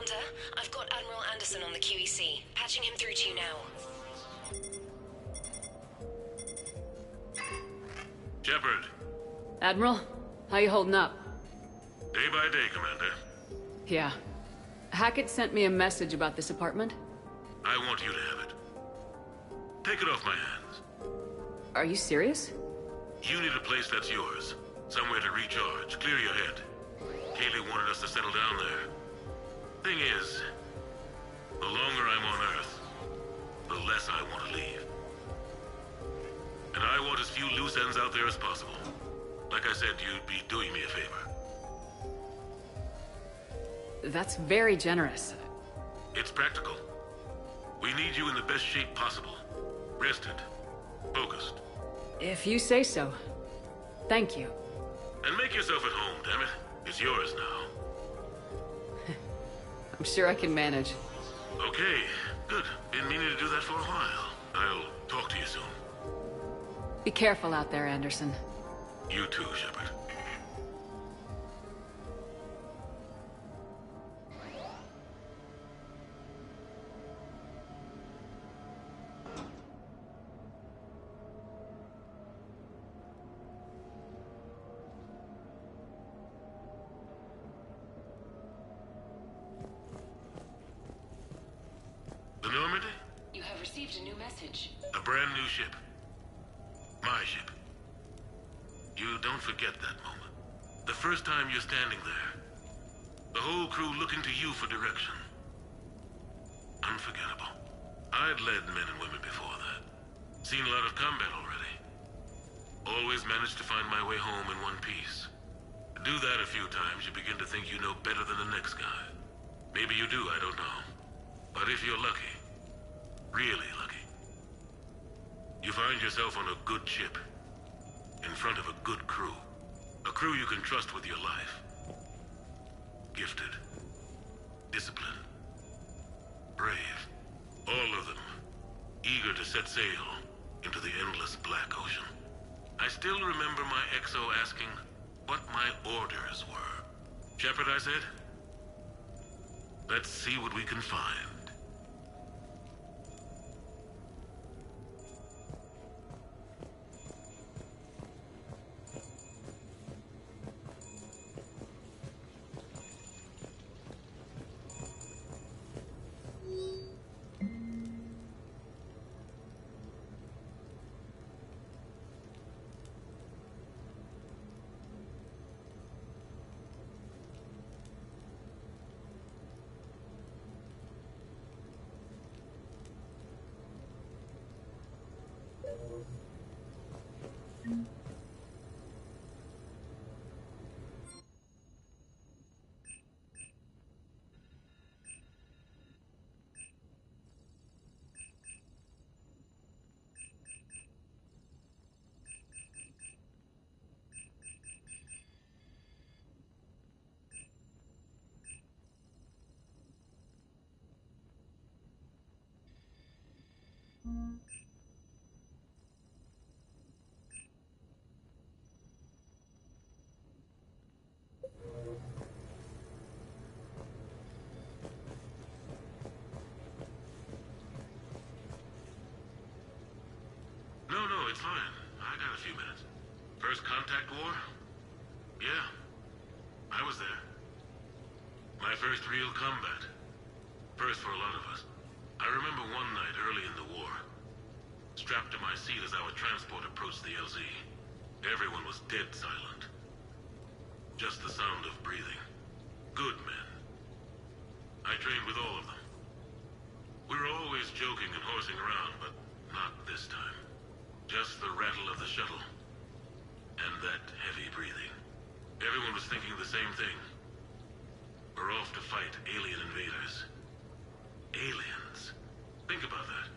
Commander. I've got Admiral Anderson on the QEC. Patching him through to you now. Shepard. Admiral, how you holding up? Day by day, Commander. Yeah. Hackett sent me a message about this apartment. I want you to have it. Take it off my hands. Are you serious? You need a place that's yours. Somewhere to recharge, clear your head. Kaylee wanted us to settle down there. Thing is, the longer I'm on Earth, the less I want to leave. And I want as few loose ends out there as possible. Like I said, you'd be doing me a favor. That's very generous. It's practical. We need you in the best shape possible. Rested. Focused. If you say so. Thank you. And make yourself at home, damn it. It's yours now. I'm sure I can manage. Okay, good. Been meaning to do that for a while. I'll talk to you soon. Be careful out there, Anderson. You too, Shepard. The Normandy? You have received a new message. A brand new ship. My ship. You don't forget that moment. The first time you're standing there. The whole crew looking to you for direction. Unforgettable. I'd led men and women before that. Seen a lot of combat already. Always managed to find my way home in one piece. Do that a few times, you begin to think you know better than the next guy. Maybe you do, I don't know. But if you're lucky, really lucky, you find yourself on a good ship, in front of a good crew. A crew you can trust with your life. Gifted. Disciplined. Brave. All of them. Eager to set sail into the endless black ocean. I still remember my XO asking what my orders were. Shepard, I said. Let's see what we can find. No, it's fine. I got a few minutes. First contact war? Yeah. I was there. My first real combat. First for a lot of us. I remember one night early in the war. Strapped to my seat as our transport approached the LZ. Everyone was dead silent. Just the sound of breathing. Good men. I trained with all of them. We were always joking and horsing around, but not this time. Just the rattle of the shuttle. And that heavy breathing. Everyone was thinking the same thing. We're off to fight alien invaders. Aliens. Think about that.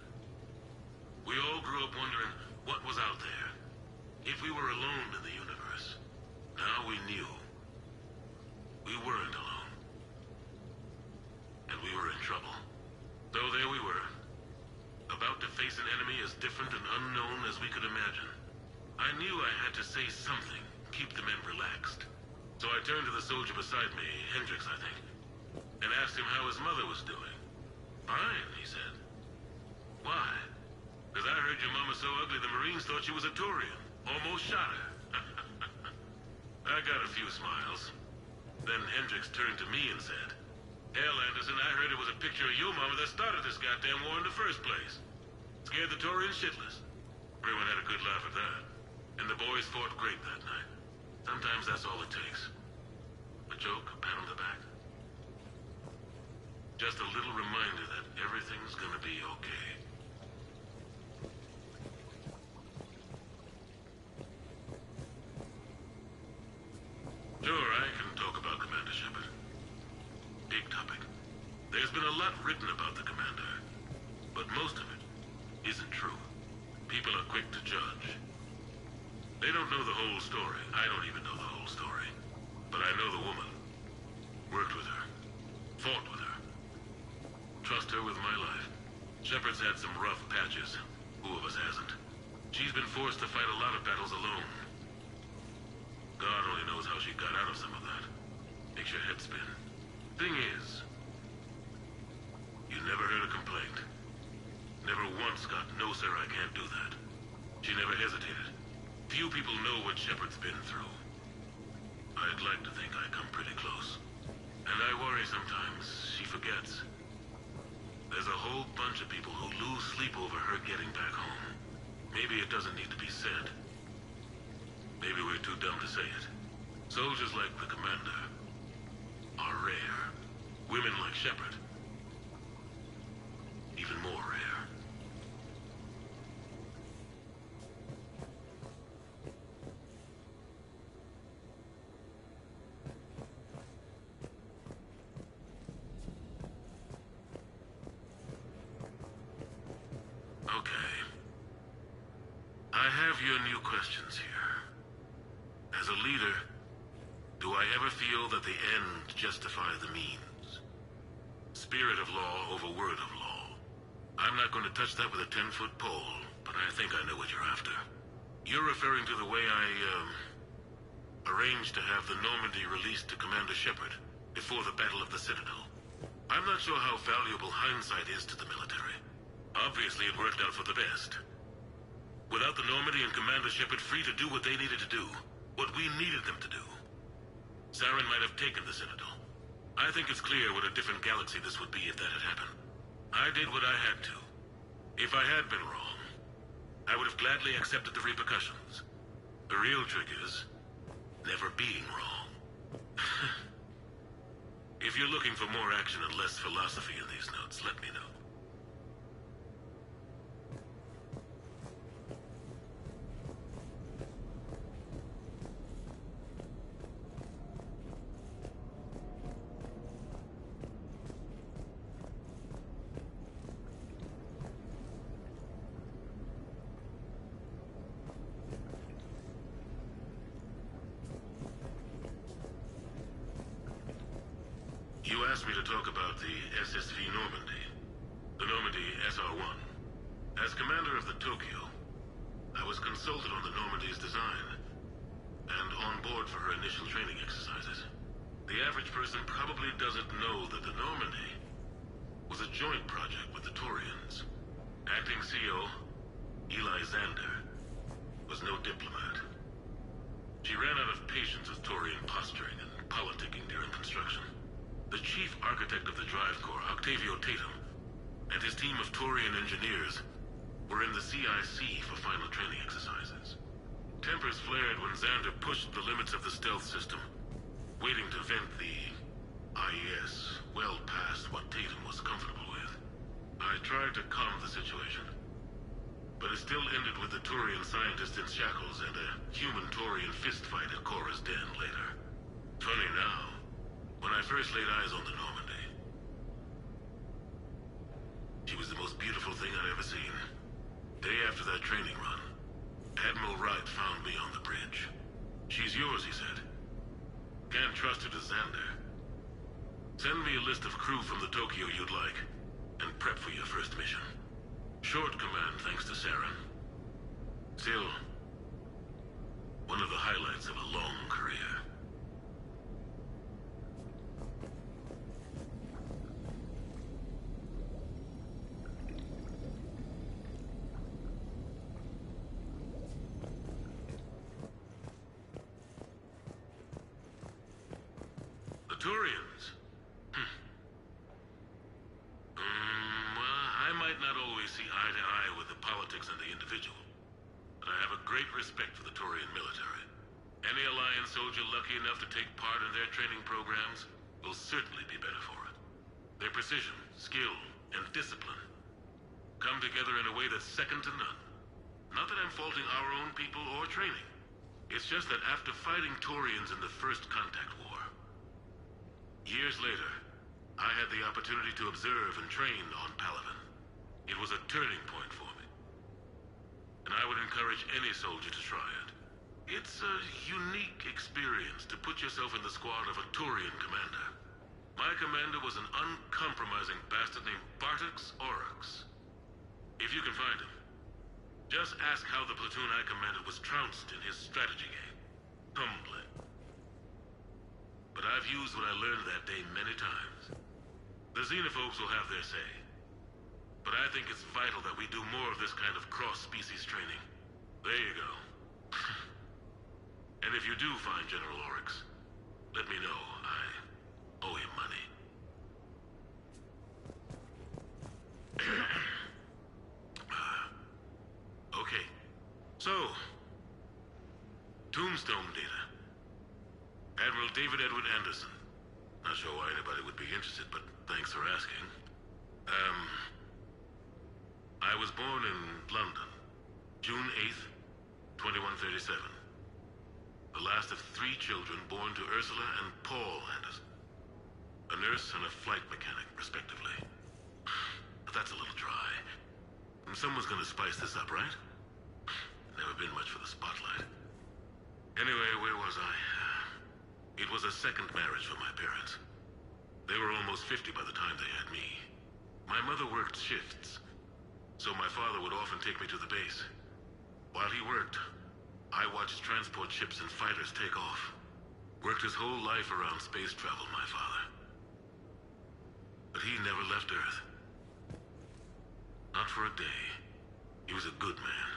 We all grew up wondering what was out there. If we were alone in the universe. Now we knew. We weren't alone. And we were in trouble. So there we were. About to face an enemy as different and unknown as we could imagine. I knew I had to say something, keep the men relaxed. So I turned to the soldier beside me, Hendricks, I think. and asked him how his mother was doing. Fine, he said. Why? Because I heard your mama so ugly the Marines thought she was a Turian. Almost shot her. I got a few smiles. Then Hendricks turned to me and said, "Hell, Anderson, I heard it was a picture of your mama that started this goddamn war in the first place. Scared the Turians shitless." Everyone had a good laugh at that. And the boys fought great that night. Sometimes that's all it takes. A joke, a pat on the back. Just a little reminder that everything's gonna be okay. Sure, I can talk about Commander Shepard. Big topic. There's been a lot written about the Commander, but most of it isn't true. People are quick to judge. They don't know the whole story. I don't even know the whole story. But I know the woman. Worked with her. Fought with her. Trust her with my life. Shepard's had some rough patches. Who of us hasn't? She's been forced to fight a lot of battles alone. God only knows how she got out of some of that. Makes your head spin. Thing is, you never heard a complaint. Never once got, "No, sir, I can't do that." She never hesitated. Few people know what Shepard's been through. I'd like to think I come pretty close. And I worry sometimes she forgets. There's a whole bunch of people who lose sleep over her getting back home. Maybe it doesn't need to be said. Maybe we're too dumb to say it. Soldiers like the Commander are rare. Women like Shepard, even more rare. Okay. I have your new questions here. As a leader, do I ever feel that the end justifies the means? Spirit of law over word of law. I'm not going to touch that with a 10-foot pole, but I think I know what you're after. You're referring to the way I, arranged to have the Normandy released to Commander Shepard before the Battle of the Citadel. I'm not sure how valuable hindsight is to the military. Obviously, it worked out for the best. Without the Normandy and Commander Shepard free to do what they needed to do, what we needed them to do, Saren might have taken the Citadel. I think it's clear what a different galaxy this would be if that had happened. I did what I had to. If I had been wrong, I would have gladly accepted the repercussions. The real trick is never being wrong. If you're looking for more action and less philosophy in these notes, let me know. You asked me to talk about the SSV Normandy, the Normandy SR-1. As commander of the Tokyo, I was consulted on the Normandy's design, and on board for her initial training exercises. The average person probably doesn't know that the Normandy was a joint project with the Taurians. Acting CO, Eli Xander, was no diplomat. She ran out of patience with Taurian posturing and politicking during construction. The chief architect of the Drive Corps, Octavio Tatum, and his team of Taurian engineers were in the CIC for final training exercises. Tempers flared when Xander pushed the limits of the stealth system, waiting to vent the IES well past what Tatum was comfortable with. I tried to calm the situation, but it still ended with the Taurian scientist in shackles and a human Taurian fistfight at Korra's den later. Funny now, when I first laid eyes on the Normandy, she was the most beautiful thing I'd ever seen. Day after that training run, Admiral Wright found me on the bridge. "She's yours," he said. "Can't trust her to Xander. Send me a list of crew from the Tokyo you'd like, and prep for your first mission." Short command thanks to Saren. Still, one of the highlights of a long career. Turians? Well, I might not always see eye to eye with the politics and the individual, but I have a great respect for the Turian military. Any Alliance soldier lucky enough to take part in their training programs will certainly be better for it. Their precision, skill, and discipline come together in a way that's second to none. Not that I'm faulting our own people or training. It's just that after fighting Turians in the First Contact War, years later, I had the opportunity to observe and train on Palaven. It was a turning point for me. And I would encourage any soldier to try it. It's a unique experience to put yourself in the squad of a Turian commander. My commander was an uncompromising bastard named Bartix Oryx. If you can find him, just ask how the platoon I commanded was trounced in his strategy game. Humbly. But I've used what I learned that day many times. The xenophobes will have their say. But I think it's vital that we do more of this kind of cross-species training. There you go. And if you do find General Oryx, let me know. I owe him money. Okay. So, Tombstone data. Admiral David Edward Anderson. Not sure why anybody would be interested, but thanks for asking. I was born in London, June 8th, 2137. The last of 3 children born to Ursula and Paul Anderson. A nurse and a flight mechanic, respectively. But that's a little dry. Someone's gonna spice this up, right? Never been much for the spotlight. Anyway, where was I? It was a second marriage for my parents. They were almost 50 by the time they had me. My mother worked shifts, so my father would often take me to the base. While he worked, I watched transport ships and fighters take off. Worked his whole life around space travel, my father. But he never left Earth. Not for a day. He was a good man.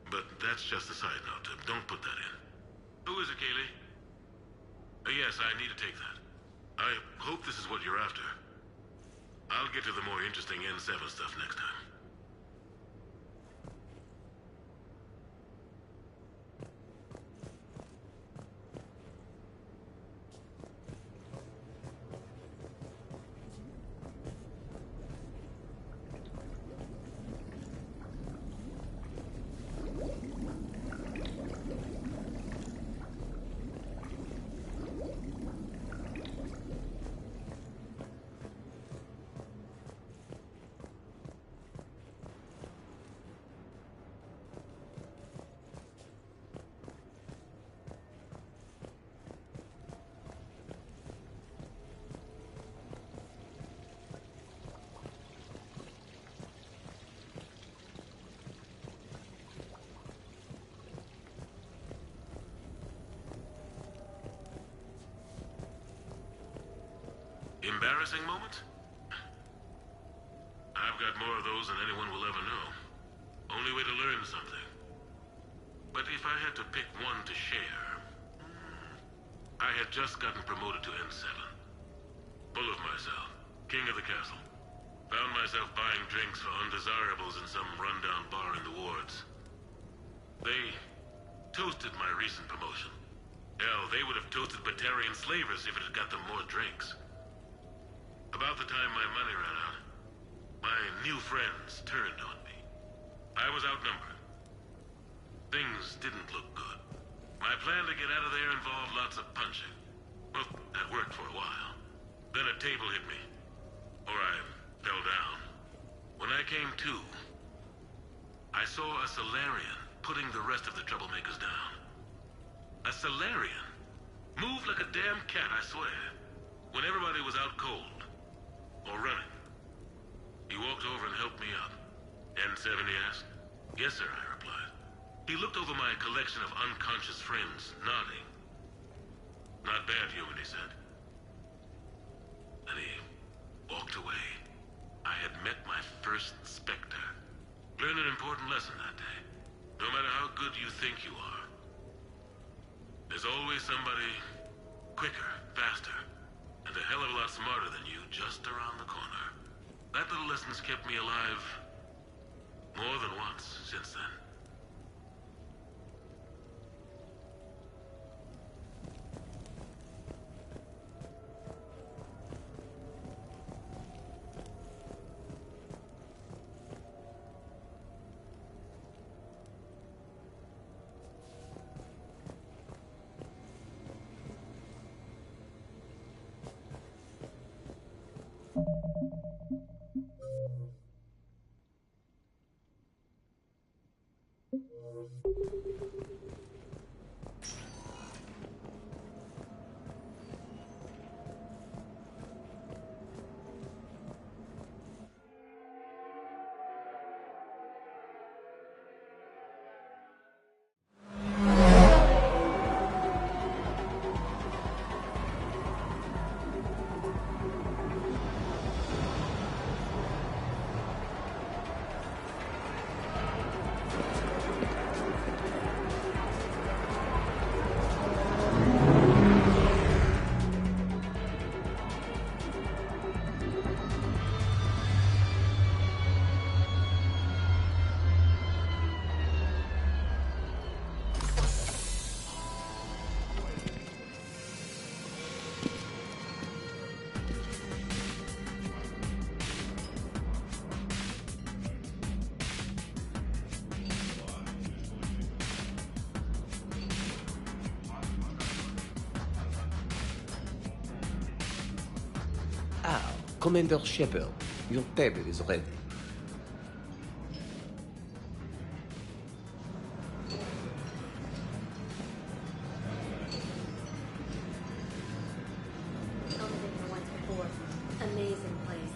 But that's just a side note. Don't put that in. Who is it, Kaylee? Yes, I need to take that. I hope this is what you're after. I'll get to the more interesting N7 stuff next time. Embarrassing moment? I've got more of those than anyone will ever know. Only way to learn something. But if I had to pick one to share... I had just gotten promoted to N7. Full of myself. King of the castle. Found myself buying drinks for undesirables in some rundown bar in the wards. They toasted my recent promotion. Hell, they would have toasted Batarian slavers if it had got them more drinks. About the time my money ran out, my new friends turned on me. I was outnumbered. Things didn't look good. My plan to get out of there involved lots of punching. Well, that worked for a while. Then a table hit me. Or I fell down. When I came to, I saw a Solarian putting the rest of the troublemakers down. A Solarian? Moved like a damn cat, I swear. When everybody was out cold. Or running. He walked over and helped me up. N7, he asked. Yes, sir, I replied. He looked over my collection of unconscious friends, nodding. Not bad, human, he said. Then he walked away. I had met my first Spectre. Learned an important lesson that day. No matter how good you think you are, there's always somebody Quicker, faster, and a hell of a lot smarter than you just around the corner. That little lesson's kept me alive more than once since then. Ah, Commander Shepard, your table is ready. Once before. Amazing place.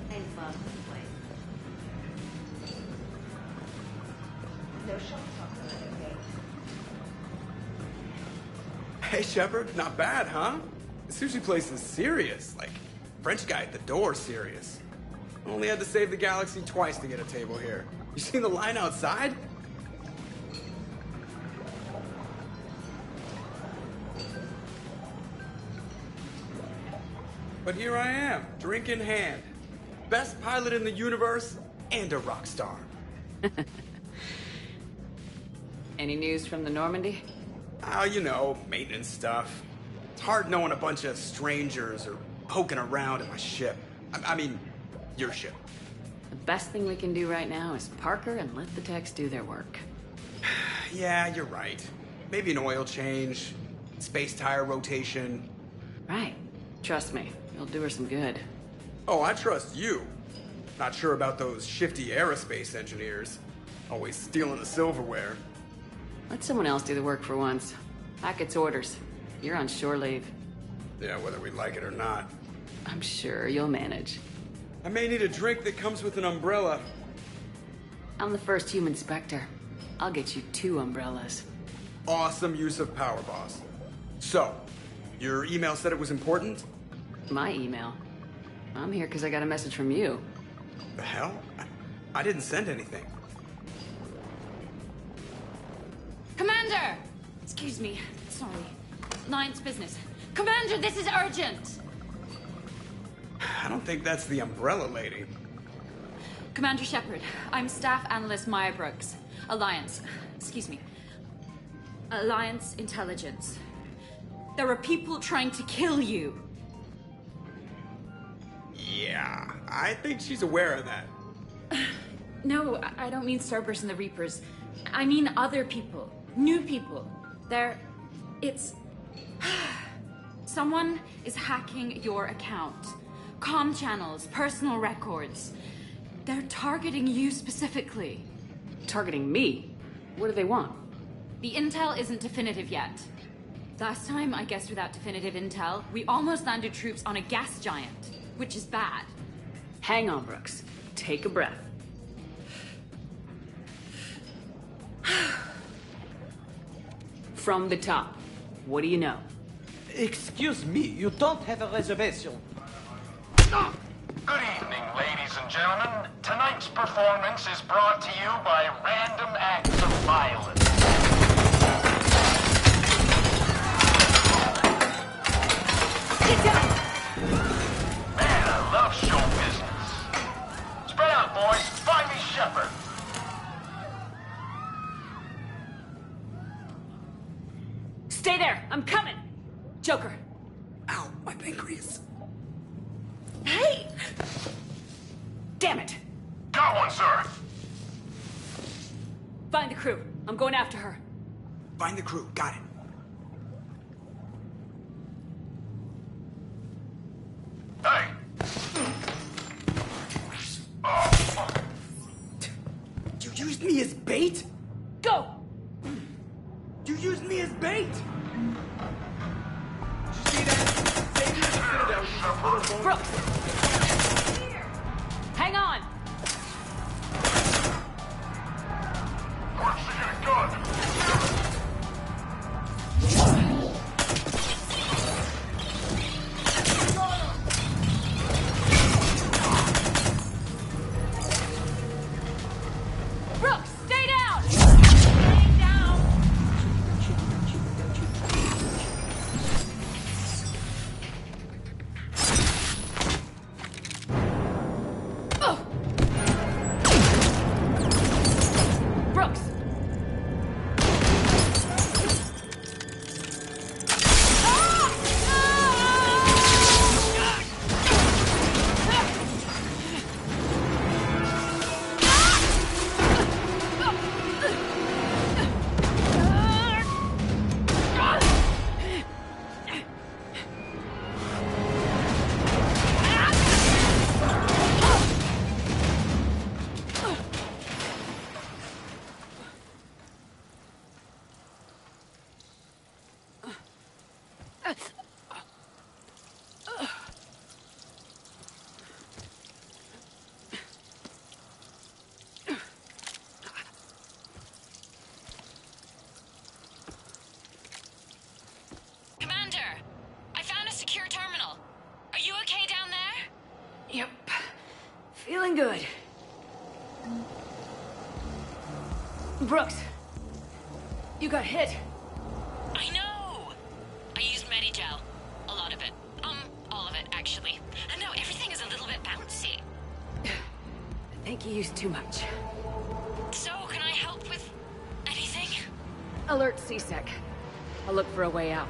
I love this place. No shop talk, okay? Hey, Shepard, not bad, huh? The sushi place is serious. Like, French guy at the door serious. Only had to save the galaxy twice to get a table here. You seen the line outside? But here I am, drink in hand. Best pilot in the universe and a rock star. Any news from the Normandy? Oh, you know, maintenance stuff. It's hard knowing a bunch of strangers or poking around in my ship. I mean, your ship. The best thing we can do right now is Parker and let the techs do their work. Yeah, you're right. Maybe an oil change, space tire rotation. Right. Trust me, it'll do her some good. Oh, I trust you. Not sure about those shifty aerospace engineers. Always stealing the silverware. Let someone else do the work for once. Hackett's orders. You're on shore leave. Yeah, whether we like it or not. I'm sure you'll manage. I may need a drink that comes with an umbrella. I'm the first human Spectre. I'll get you 2 umbrellas. Awesome use of power, boss. So, your email said it was important? My email. I'm here because I got a message from you. The hell? I didn't send anything. Commander! Excuse me. Sorry. Alliance business. Commander, this is urgent! I don't think that's the umbrella lady. Commander Shepard, I'm Staff Analyst Maya Brooks. Alliance. Excuse me. Alliance Intelligence. There are people trying to kill you. Yeah, I think she's aware of that. No, I don't mean Cerberus and the Reapers. I mean other people. New people. It's... Someone is hacking your account. Comm channels, personal records. They're targeting you specifically. Targeting me? What do they want? The intel isn't definitive yet. Last time, I guess without definitive intel, we almost landed troops on a gas giant, which is bad. Hang on, Brooks. Take a breath. From the top, what do you know? Excuse me, you don't have a reservation. Good evening, ladies and gentlemen. Tonight's performance is brought to you by Random Acts of Violence. Get down! Man, I love show business. Spread out, boys. Find me Shepard. Stay there! I'm coming! Joker! Ow, my pancreas. Hey! Damn it! Got one, sir. Find the crew. I'm going after her. Find the crew. Got it. Hey. You used me as bait? Go! You used me as bait! Did you see that? Save the Citadel used to put her Brooks! Hang on! Where's she gonna gun? Brooks, stay down! Stay down! Brooks! Commander, I found a secure terminal. Are you okay down there? Yep. Feeling good. Brooks! You got hit. I know. I used Medigel. A lot of it. All of it, actually. And now everything is a little bit bouncy. I think you used too much. So, can I help with anything? Alert CSEC. I'll look for a way out.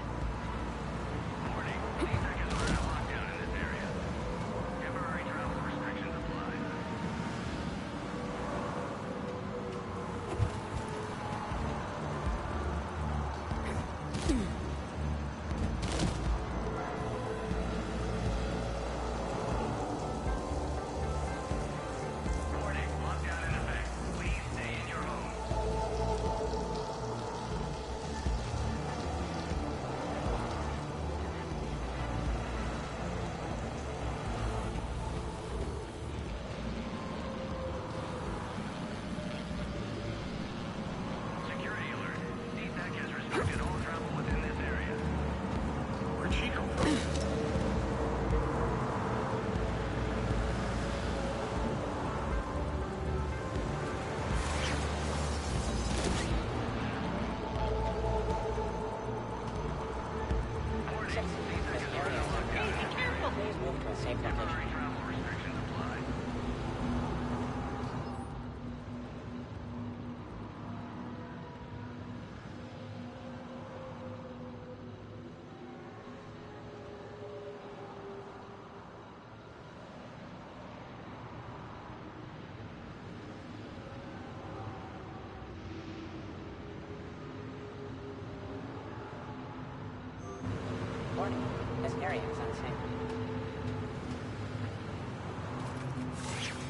Warning, this area is unsafe.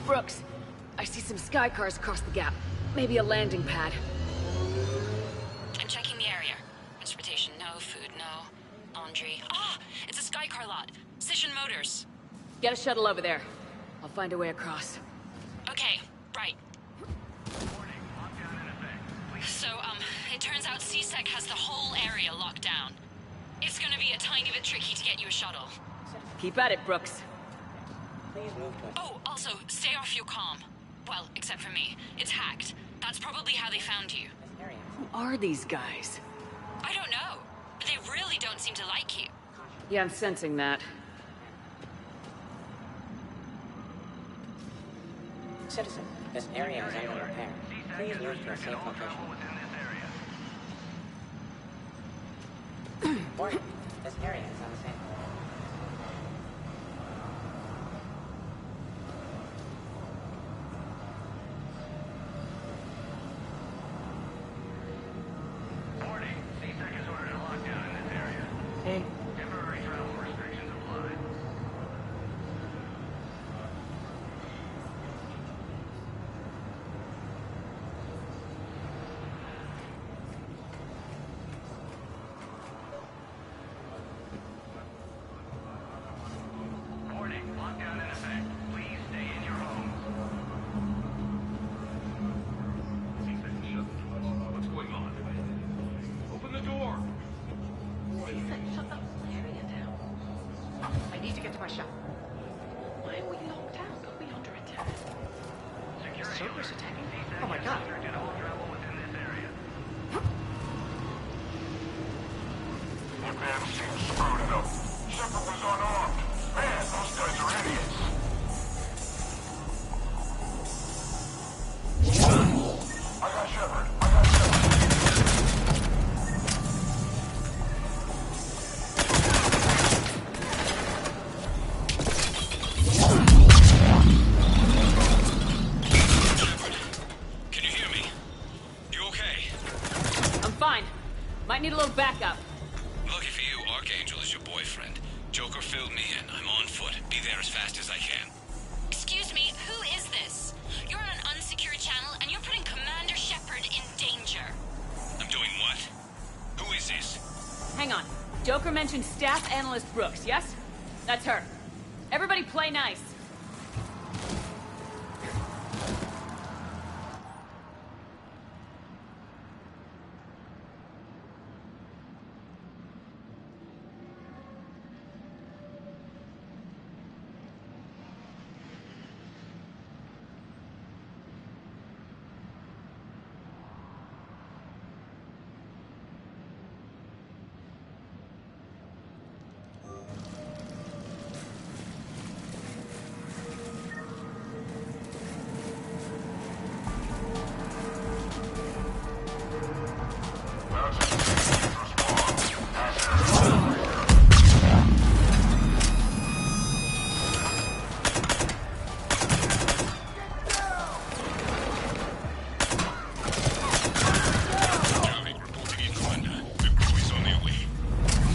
Brooks, I see some sky cars across the gap. Maybe a landing pad. I'm checking the area. Transportation, no. Food, no. Laundry. Ah! It's a Skycar lot. Cision Motors. Get a shuttle over there. I'll find a way across. Okay, right. So, it turns out CSEC has the whole area locked down. It's gonna be a tiny bit tricky to get you a shuttle. Keep at it, Brooks. Please move to a... Oh, also, stay off your comm. Well, except for me. It's hacked. That's probably how they found you. This area. Who are these guys? I don't know. But they really don't seem to like you. Yeah, I'm sensing that. Citizen, this area is under repair. Please move to a safe location. Warning, this area is unsafe. Hey. Temporary travel restrictions apply. Warning, lockdown in effect. Please stay in your homes. What's going on? Open the door. Shut the area down. I need to get to my shop. Why are we locked down? Are we under attack? Security Servers alert. attacking? C-section Oh my god. restricted all travel within this area. That man seems screwed up. Shepard was unarmed. Man, those guys are idiots. I got Shepard. Can you hear me? You okay? I'm fine. Might need a little backup. Lucky for you, Archangel is your boyfriend. Joker filled me in. I'm on foot. Be there as fast as I can. Excuse me, who is this? You're on an unsecured channel and you're putting Commander Shepard in danger. I'm doing what? Who is this? Hang on. Joker mentioned Staff Analyst Brooks, yes? That's her. Everybody play nice.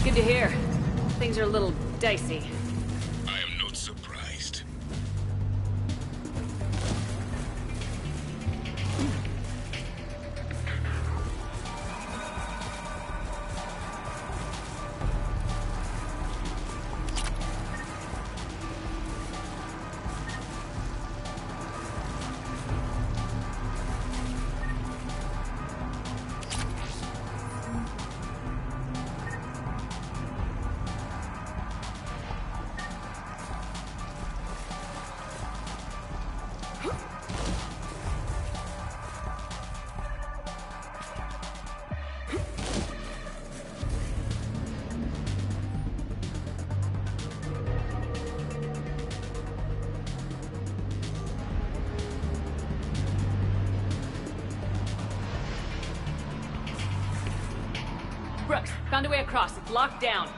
Good to hear. Things are a little dicey. I am not surprised. Brooks, found a way across. It's locked down.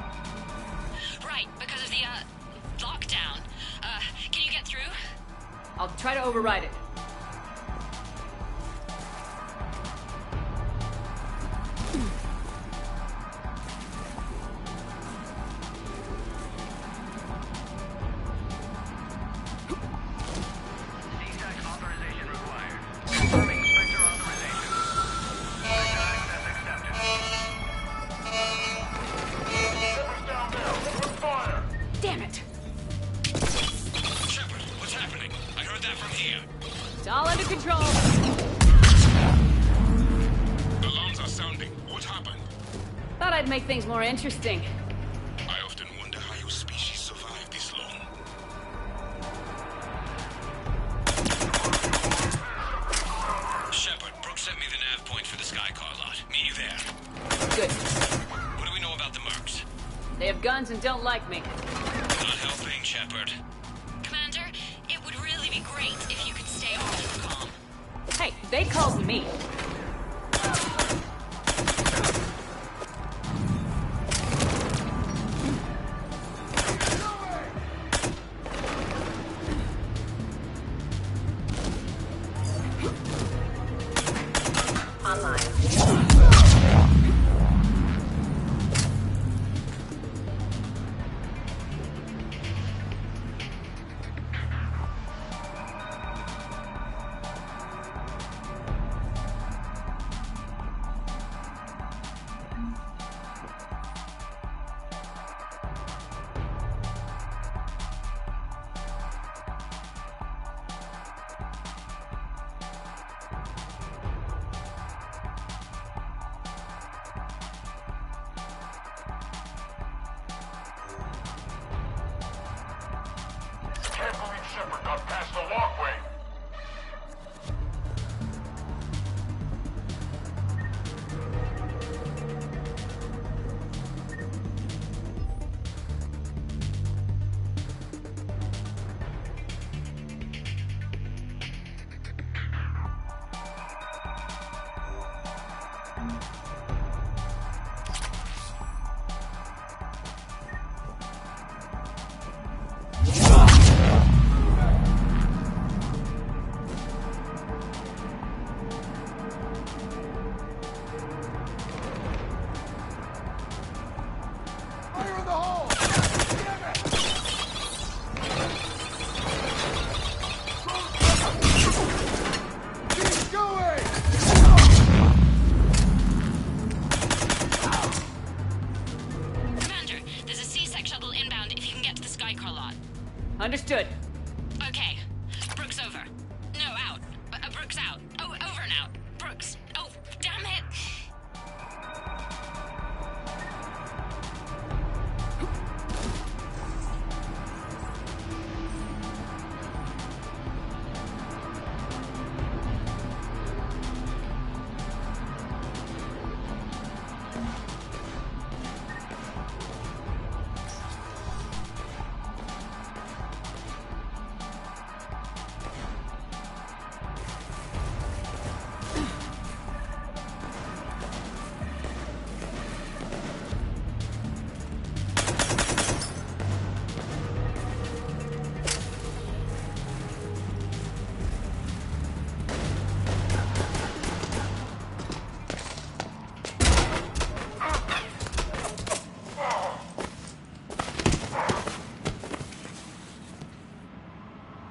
Right, because of the, lockdown. Can you get through? I'll try to override it. C-Tech authorization required. Confirming Spectre authorization. Access accepted. Shepard's down there. Open fire. Damn it! Shepard, what's happening? I heard that from here. It's all under control. Alarms are sounding. What happened? Thought I'd make things more interesting. I often wonder how your species survived this long. nav point for the Skycar lot. Meet you there. Good. What do we know about the mercs? They have guns and don't like me. Not helping, Shepard. Commander, it would really be great if you could stay off the comm. Hey, they called me. Can't believe Shepard got past the walkway. Commander, there's a C-Sec shuttle inbound if you can get to the Skycar lot. Understood. Okay. Brooks over. No, out. Brooks out. Oh, over and out. Brooks. Oh, damn it.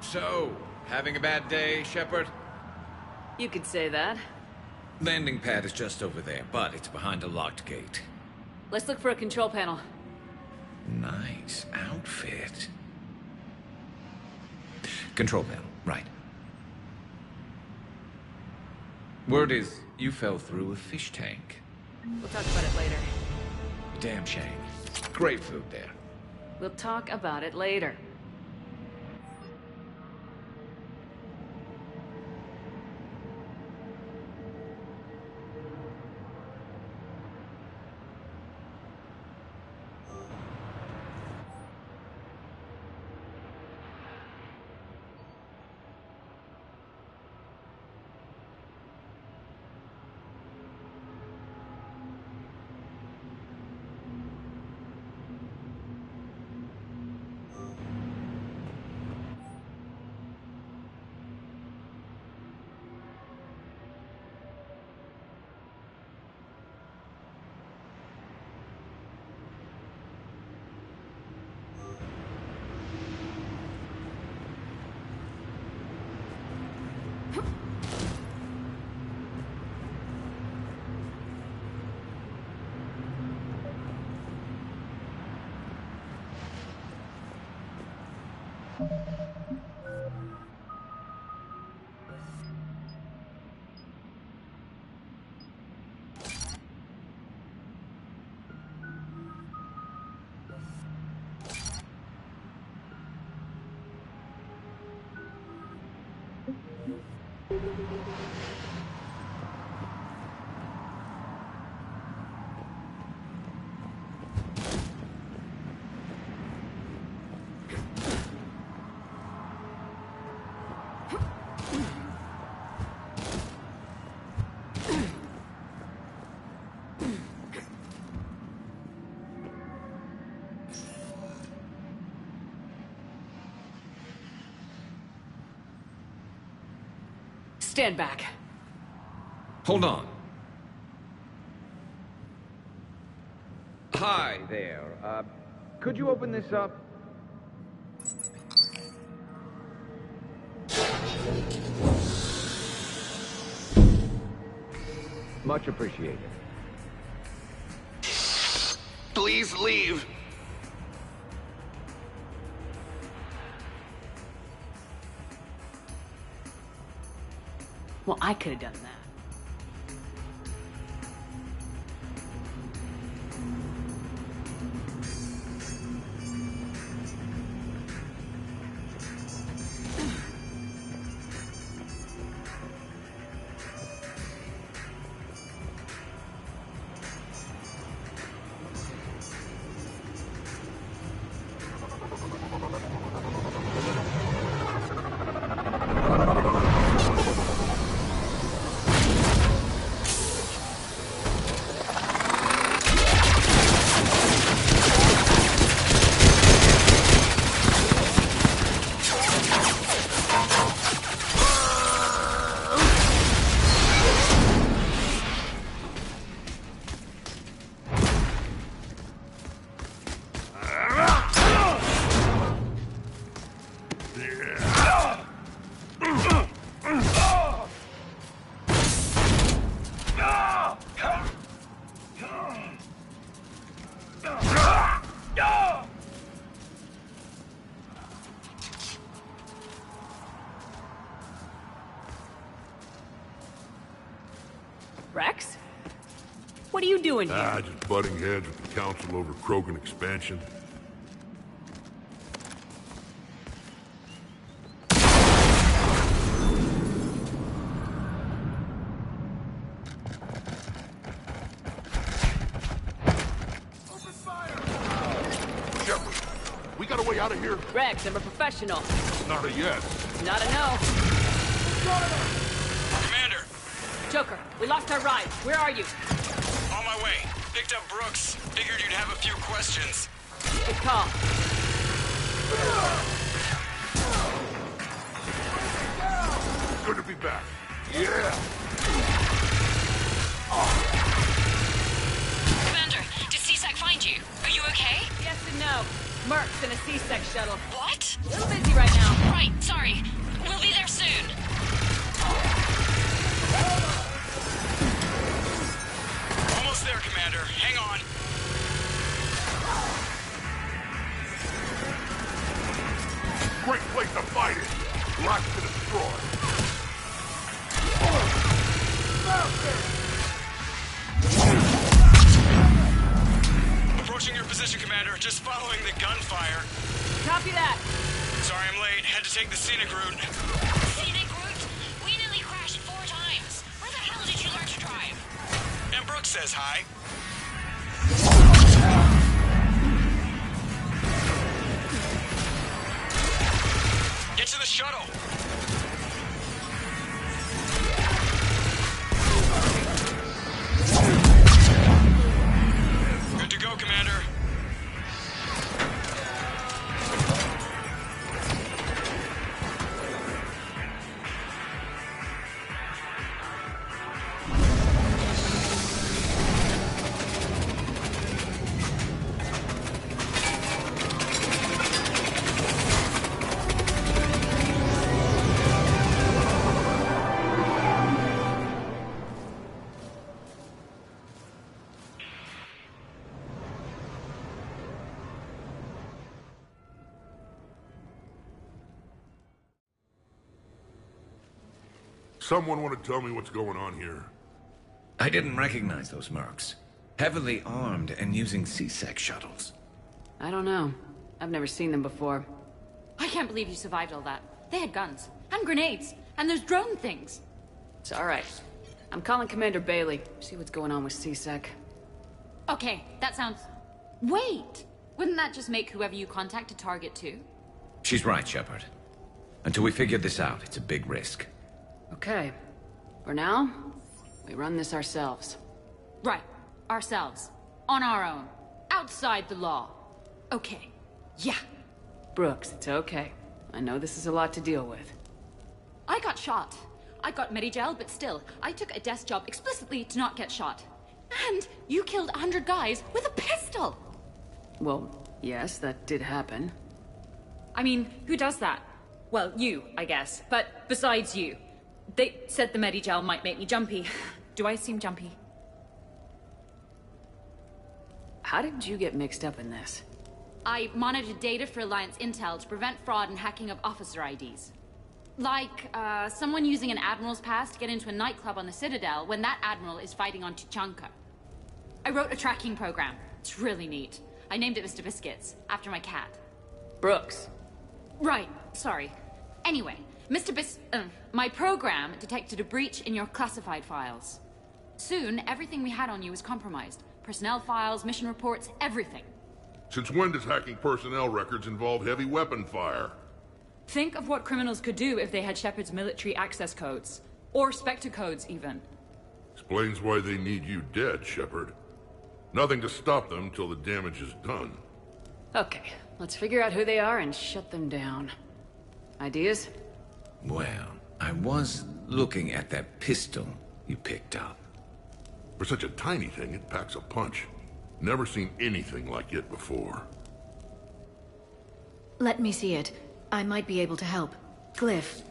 So, having a bad day, Shepard? You could say that. Landing pad is just over there, but it's behind a locked gate. Let's look for a control panel. Nice outfit. Control panel, right. Word is, you fell through a fish tank. We'll talk about it later. Damn shame. Great food there. We'll talk about it later. Stand back. Hold on. Hi there. Could you open this up? Much appreciated. Please leave. Well, I could have done that. Rex? What are you doing here? Just butting heads with the council over Krogan expansion. We got a way out of here? Rex, I'm a professional. Not a yes. Not a no. Commander! Joker, we lost our ride. Where are you? On my way. Picked up Brooks. Figured you'd have a few questions. Good call. Good to be back. Yeah. Commander, did CSAC find you? Are you okay? Yes and no. Mercs in a C-Sec shuttle. What? A little busy right now. Right, sorry. We'll be there soon. Almost there, Commander. Hang on. Great place to fight it. Lots to destroy. Approaching your position, Commander. Just following the gunfire. Copy that. Sorry I'm late. Had to take the scenic route. Scenic route? We nearly crashed 4 times. Where the hell did you learn to drive? And Brooks says hi. Get to the shuttle. Good to go, Commander. Someone want to tell me what's going on here? I didn't recognize those mercs. Heavily armed and using C-Sec shuttles. I don't know. I've never seen them before. I can't believe you survived all that. They had guns, and grenades, and there's drone things. It's alright. I'm calling Commander Bailey. See what's going on with C-Sec. Okay, that sounds... Wait! Wouldn't that just make whoever you contact a target too? She's right, Shepard. Until we figure this out, it's a big risk. Okay. For now, we run this ourselves. Right. Ourselves. On our own. Outside the law. Okay. Yeah. Brooks, it's okay. I know this is a lot to deal with. I got shot. I got Medigel, but still, I took a desk job explicitly to not get shot. And you killed 100 guys with a pistol! Well, yes, that did happen. I mean, who does that? Well, you, I guess. But besides you. They said the Medigel might make me jumpy. Do I seem jumpy? How did you get mixed up in this? I monitored data for Alliance intel to prevent fraud and hacking of officer IDs. Like, someone using an Admiral's pass to get into a nightclub on the Citadel when that Admiral is fighting on Tuchanka. I wrote a tracking program. It's really neat. I named it Mr. Biscuits, after my cat. Brooks. Right, sorry. Anyway, my program detected a breach in your classified files. Soon, everything we had on you was compromised. Personnel files, mission reports, everything. Since when does hacking personnel records involve heavy weapon fire? Think of what criminals could do if they had Shepard's military access codes. Or Spectre codes, even. Explains why they need you dead, Shepard. Nothing to stop them till the damage is done. Okay, let's figure out who they are and shut them down. Ideas? Well, I was looking at that pistol you picked up. For such a tiny thing, it packs a punch. Never seen anything like it before. Let me see it. I might be able to help. Glyph.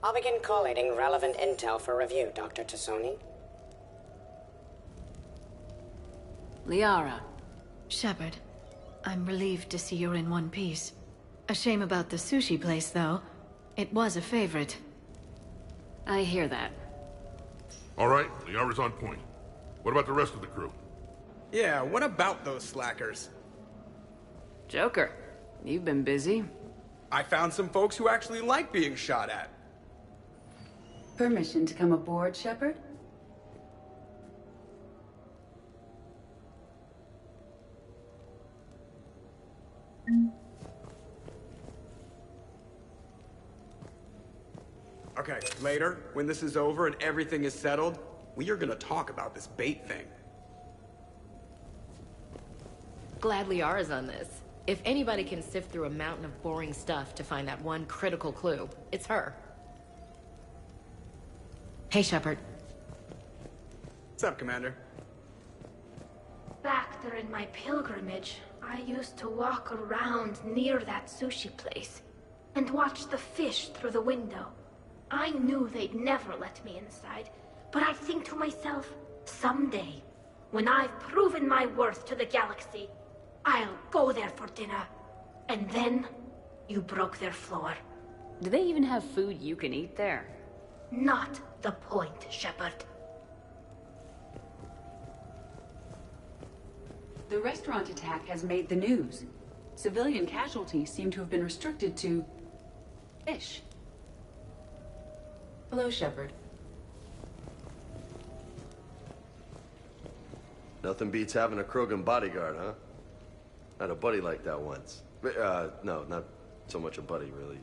I'll begin collating relevant intel for review, Dr. Tassoni. Liara. Shepard. I'm relieved to see you're in one piece. A shame about the sushi place, though. It was a favorite. I hear that. All right, Liara's on point. What about the rest of the crew? Yeah, what about those slackers? Joker, you've been busy. I found some folks who actually like being shot at. Permission to come aboard, Shepard? Okay, later, when this is over and everything is settled, we are gonna talk about this bait thing. Glad Liara's on this. If anybody can sift through a mountain of boring stuff to find that one critical clue, it's her. Hey, Shepard. What's up, Commander? Back during my pilgrimage, I used to walk around near that sushi place and watch the fish through the window. I knew they'd never let me inside, but I think to myself, someday, when I've proven my worth to the galaxy, I'll go there for dinner. And then, you broke their floor. Do they even have food you can eat there? Not the point, Shepard. The restaurant attack has made the news. Civilian casualties seem to have been restricted to fish. Hello, Shepard. Nothing beats having a Krogan bodyguard, huh? I had a buddy like that once. No, not so much a buddy, really.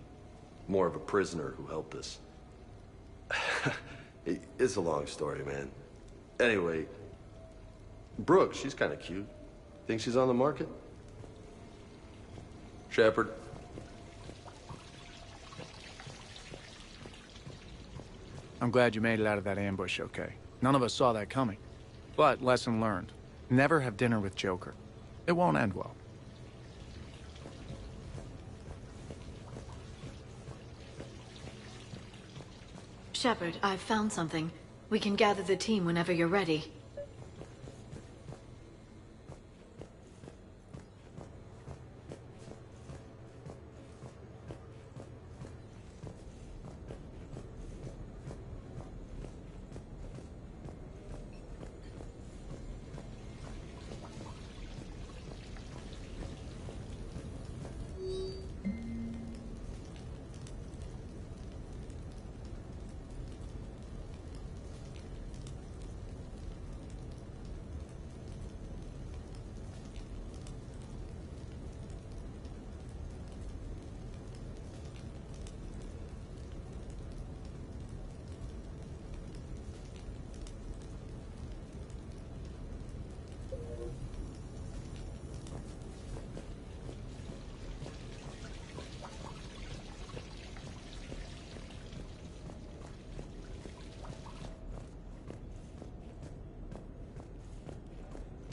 More of a prisoner who helped us. It's a long story, man. Anyway, Brooke, she's kind of cute. Think she's on the market? Shepard. I'm glad you made it out of that ambush okay. None of us saw that coming. But lesson learned. Never have dinner with Joker. It won't end well. Shepard, I've found something. We can gather the team whenever you're ready.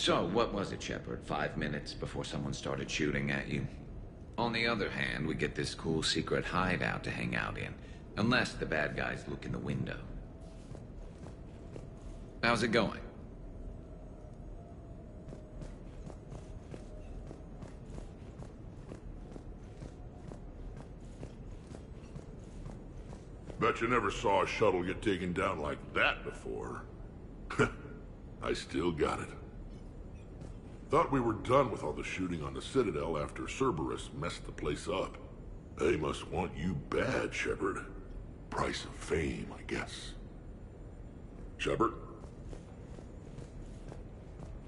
So, what was it, Shepard? 5 minutes before someone started shooting at you? On the other hand, we get this cool secret hideout to hang out in. Unless the bad guys look in the window. How's it going? Bet you never saw a shuttle get taken down like that before. I still got it. Thought we were done with all the shooting on the Citadel after Cerberus messed the place up. They must want you bad, Shepard. Price of fame, I guess. Shepard?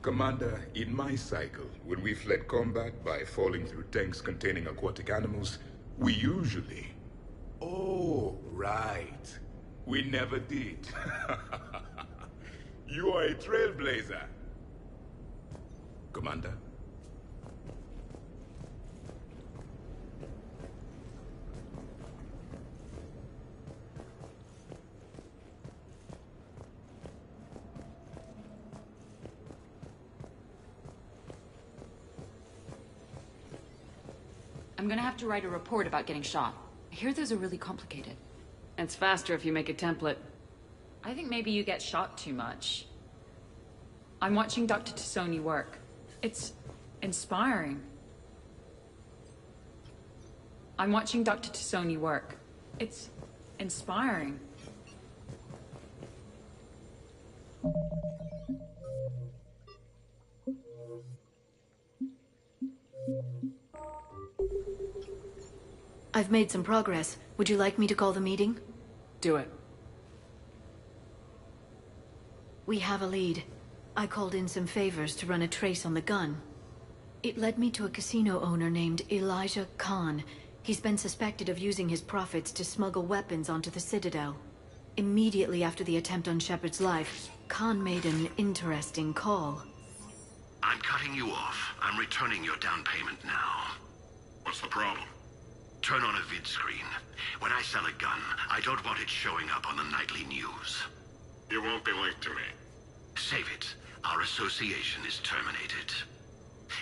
Commander, in my cycle, when we fled combat by falling through tanks containing aquatic animals, we usually... Oh, right. We never did. You are a trailblazer. Commander? I'm gonna have to write a report about getting shot. I hear those are really complicated. It's faster if you make a template. I think maybe you get shot too much. I'm watching Dr. Tassoni work. It's inspiring. I'm watching Dr. Tassoni work. It's inspiring. I've made some progress. Would you like me to call the meeting? Do it. We have a lead. I called in some favors to run a trace on the gun. It led me to a casino owner named Elijah Khan. He's been suspected of using his profits to smuggle weapons onto the Citadel. Immediately after the attempt on Shepard's life, Khan made an interesting call. I'm cutting you off. I'm returning your down payment now. What's the problem? Turn on a vid screen. When I sell a gun, I don't want it showing up on the nightly news. You won't be linked to me. Save it. Our association is terminated.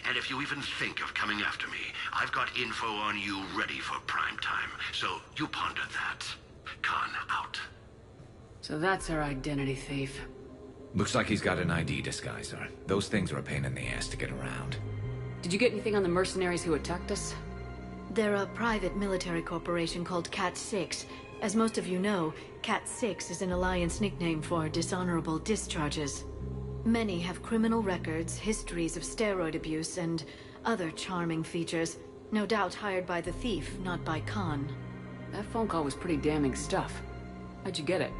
And if you even think of coming after me, I've got info on you ready for prime time. So you ponder that. Khan out. So that's our identity thief. Looks like he's got an ID disguiser. Those things are a pain in the ass to get around. Did you get anything on the mercenaries who attacked us? They're a private military corporation called Cat-6. As most of you know, Cat-6 is an Alliance nickname for dishonorable discharges. Many have criminal records, histories of steroid abuse, and other charming features. No doubt hired by the thief, not by Khan. That phone call was pretty damning stuff. How'd you get it?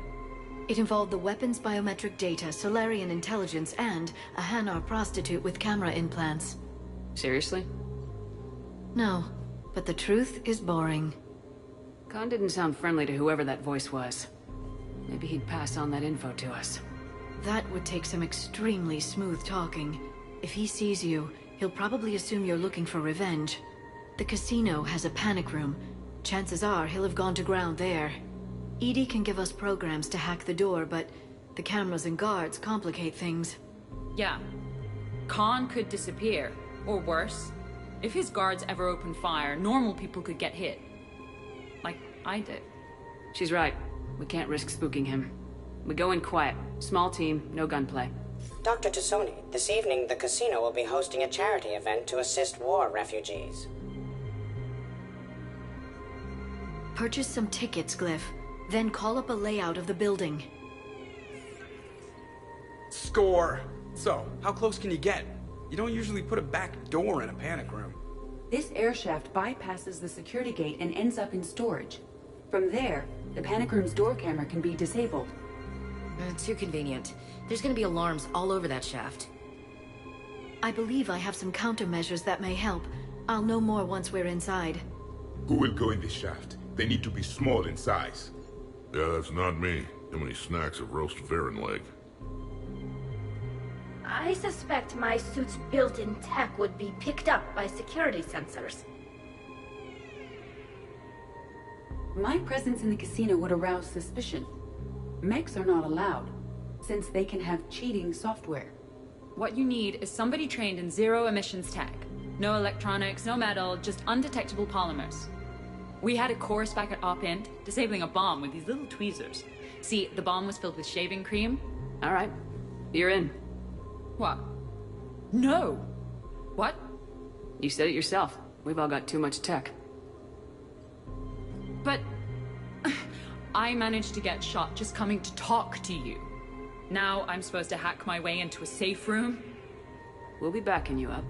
It involved the weapons biometric data, Solarian intelligence, and a Hanar prostitute with camera implants. Seriously? No, but the truth is boring. Khan didn't sound friendly to whoever that voice was. Maybe he'd pass on that info to us. That would take some extremely smooth talking. If he sees you, he'll probably assume you're looking for revenge. The casino has a panic room. Chances are he'll have gone to ground there. EDI can give us programs to hack the door, but the cameras and guards complicate things. Yeah. Khan could disappear. Or worse. If his guards ever open fire, normal people could get hit. Like I did. She's right. We can't risk spooking him. We go in quiet. Small team, no gunplay. Dr. Tassoni, this evening the casino will be hosting a charity event to assist war refugees. Purchase some tickets, Glyph. Then call up a layout of the building. Score! So, how close can you get? You don't usually put a back door in a panic room. This air shaft bypasses the security gate and ends up in storage. From there, the panic room's door camera can be disabled. Too convenient. There's gonna be alarms all over that shaft. I believe I have some countermeasures that may help. I'll know more once we're inside. Who will go in this shaft? They need to be small in size. Yeah, that's not me. Too many snacks of roast Varen leg. I suspect my suit's built-in tech would be picked up by security sensors. My presence in the casino would arouse suspicion. Mechs are not allowed, since they can have cheating software. What you need is somebody trained in zero emissions tech. No electronics, no metal, just undetectable polymers. We had a course back at Op Int, disabling a bomb with these little tweezers. See, the bomb was filled with shaving cream. All right. You're in. What? No. What? You said it yourself. We've all got too much tech. But I managed to get shot just coming to talk to you. Now I'm supposed to hack my way into a safe room? We'll be backing you up.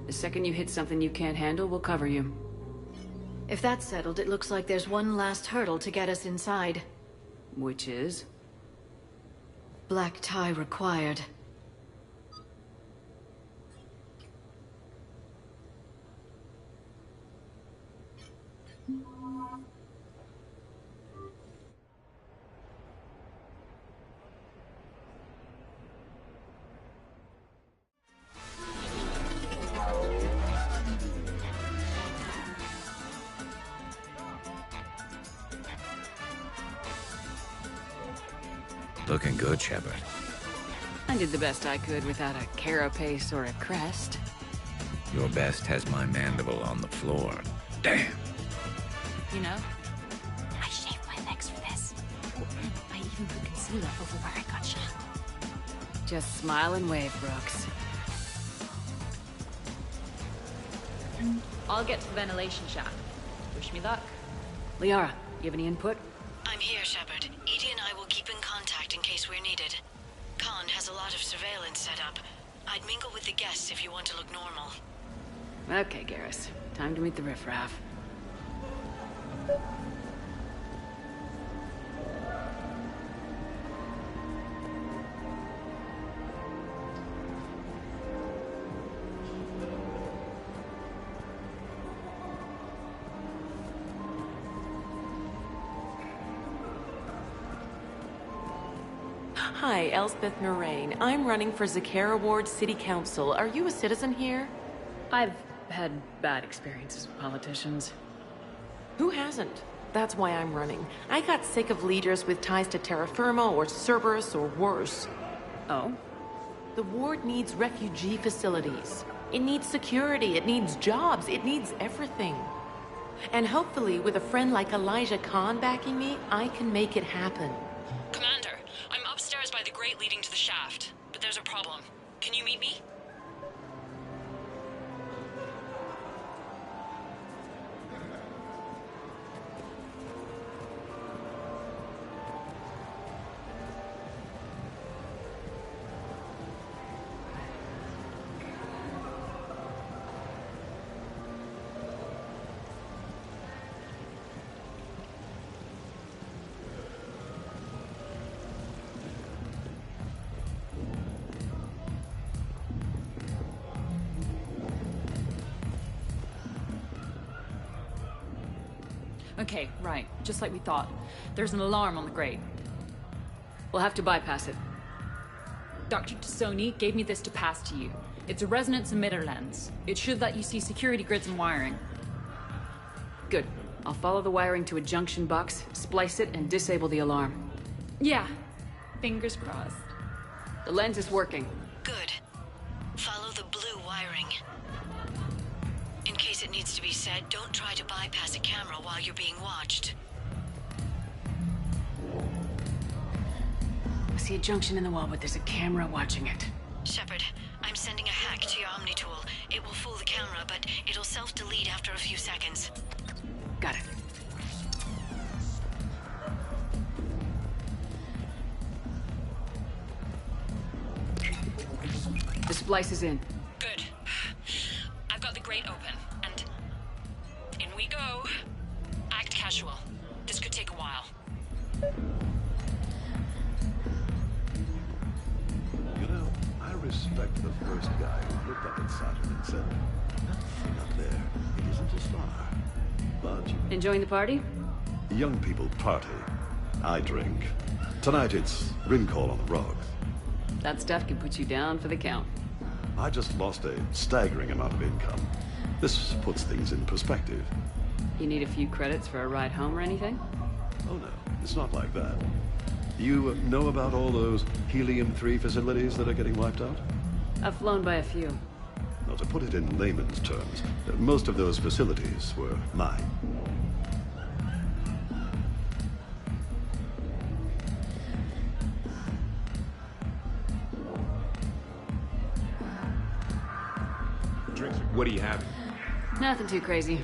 The second you hit something you can't handle, we'll cover you. If that's settled, it looks like there's one last hurdle to get us inside. Which is? Black tie required. Looking good, Shepard. I did the best I could without a carapace or a crest. Your best has my mandible on the floor. Damn! You know, I shaved my legs for this. And I even put concealer over where I got shot. Just smile and wave, Brooks. I'll get to the ventilation shaft. Wish me luck. Liara, you have any input? I'm here, Shepard. Edie and I will keep in contact in case we're needed. Khan has a lot of surveillance set up. I'd mingle with the guests if you want to look normal. Okay, Garrus. Time to meet the riffraff. Hi, Elspeth Moraine. I'm running for Zakara Ward City Council. Are you a citizen here? I've had bad experiences with politicians. Who hasn't? That's why I'm running. I got sick of leaders with ties to terra firma or Cerberus or worse. Oh? The ward needs refugee facilities. It needs security. It needs jobs. It needs everything. And hopefully, with a friend like Elijah Khan backing me, I can make it happen. Commander, I'm upstairs by the grate leading to the shaft, but there's a problem. Can you meet me? Okay, right. Just like we thought. There's an alarm on the grate. We'll have to bypass it. Dr. Tassoni gave me this to pass to you. It's a resonance emitter lens. It should let you see security grids and wiring. Good. I'll follow the wiring to a junction box, splice it, and disable the alarm. Yeah. Fingers crossed. The lens is working. Good. Follow the blue wiring. In case it needs to be said, don't try to bypass a camera while you're being watched. I see a junction in the wall, but there's a camera watching it. Shepard, I'm sending a hack to your Omni tool. It will fool the camera, but it'll self-delete after a few seconds. Got it. The splice is in. Good. I've got the grate open, and in we go. Act casual. This could take a while. You know, I respect the first guy who looked up at Saturn and said, "That thing up there, it isn't a star." But Enjoying the party? young people party. I drink. Tonight it's Rincall on the rocks. That stuff can put you down for the count. I just lost a staggering amount of income. This puts things in perspective. You need a few credits for a ride home or anything? Oh no, it's not like that. You know about all those helium-3 facilities that are getting wiped out? I've flown by a few. Now, to put it in layman's terms, most of those facilities were mine. What do you have? Nothing too crazy.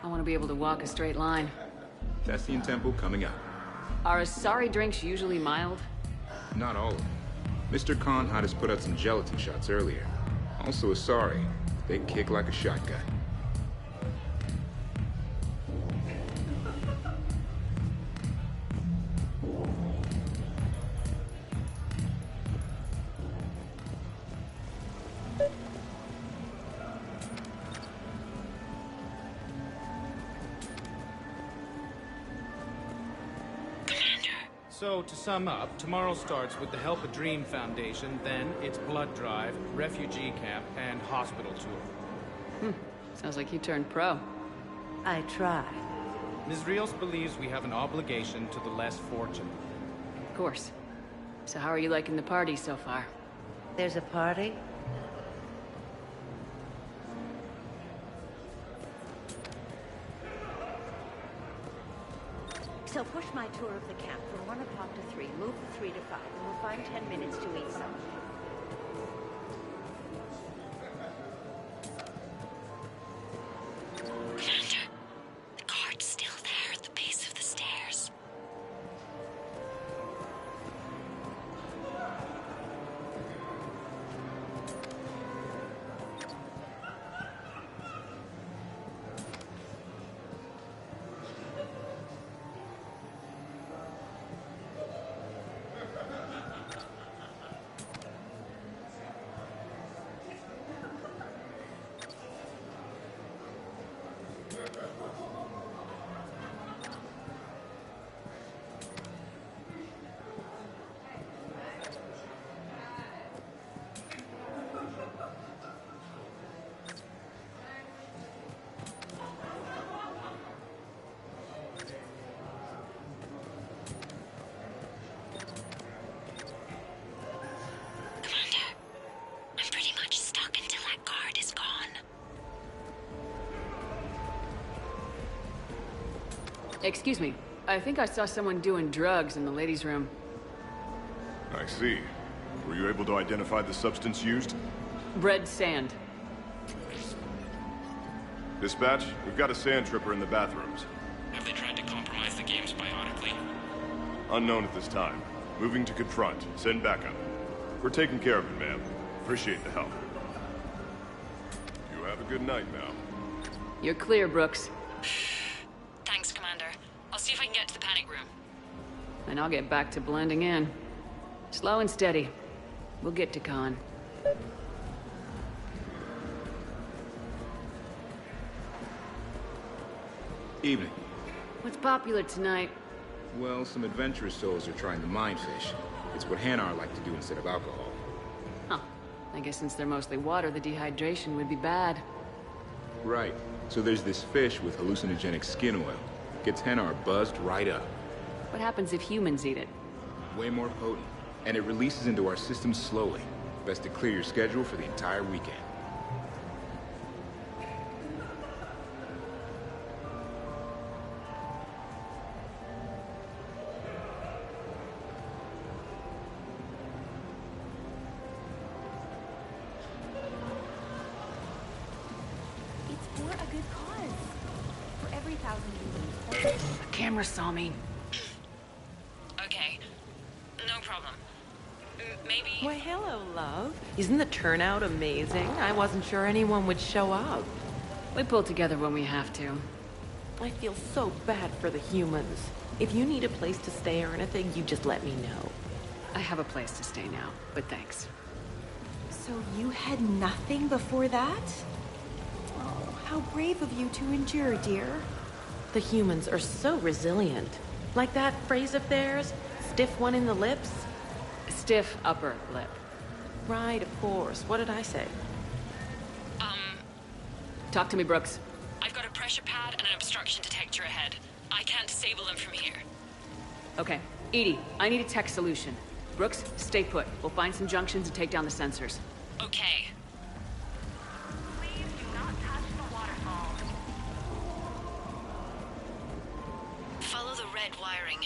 I want to be able to walk a straight line. Thessian Temple coming up. Are Asari drinks usually mild? Not all of them. Mr. Khan had us put out some gelatin shots earlier. Also Asari. They kick like a shotgun. So, to sum up, tomorrow starts with the Help a Dream Foundation, then it's blood drive, refugee camp, and hospital tour. Sounds like you turned pro. I try. Ms. Rios believes we have an obligation to the less fortunate. Of course. So how are you liking the party so far? There's a party? So push my tour of the camp from 1 o'clock to 3, move from 3 to 5, and we'll find 10 minutes to eat something. Commander, the guard's still there at the base of the stairs. Excuse me. I think I saw someone doing drugs in the ladies' room. I see. Were you able to identify the substance used? Red sand. Dispatch, we've got a sand tripper in the bathrooms. Have they tried to compromise the games biotically? Unknown at this time. Moving to confront. Send backup. We're taking care of it, ma'am. Appreciate the help. You have a good night now. You're clear, Brooks. Thanks, Commander. I'll see if I can get to the panic room. And I'll get back to blending in. Slow and steady. We'll get to Khan. Evening. What's popular tonight? Well, some adventurous souls are trying the mind fish. It's what Hanar like to do instead of alcohol. Huh. I guess since they're mostly water, the dehydration would be bad. Right. So there's this fish with hallucinogenic skin oil. Gets Hanar buzzed right up. What happens if humans eat it? Way more potent. And it releases into our system slowly. Best to clear your schedule for the entire weekend. It's for a good cause. For every 1,000 humans. The camera saw me. Okay. No problem. Maybe... Why, hello, love. Isn't the turnout amazing? I wasn't sure anyone would show up. We pull together when we have to. I feel so bad for the humans. If you need a place to stay or anything, you just let me know. I have a place to stay now, but thanks. So you had nothing before that? Oh, how brave of you to endure, dear. The humans are so resilient. Like that phrase of theirs, stiff one in the lips. Stiff upper lip. Right, of course. What did I say? Talk to me, Brooks. I've got a pressure pad and an obstruction detector ahead. I can't disable them from here. Okay. Edie, I need a tech solution. Brooks, stay put. We'll find some junctions and take down the sensors. Okay. Please do not touch the waterfall. Follow the red wiring.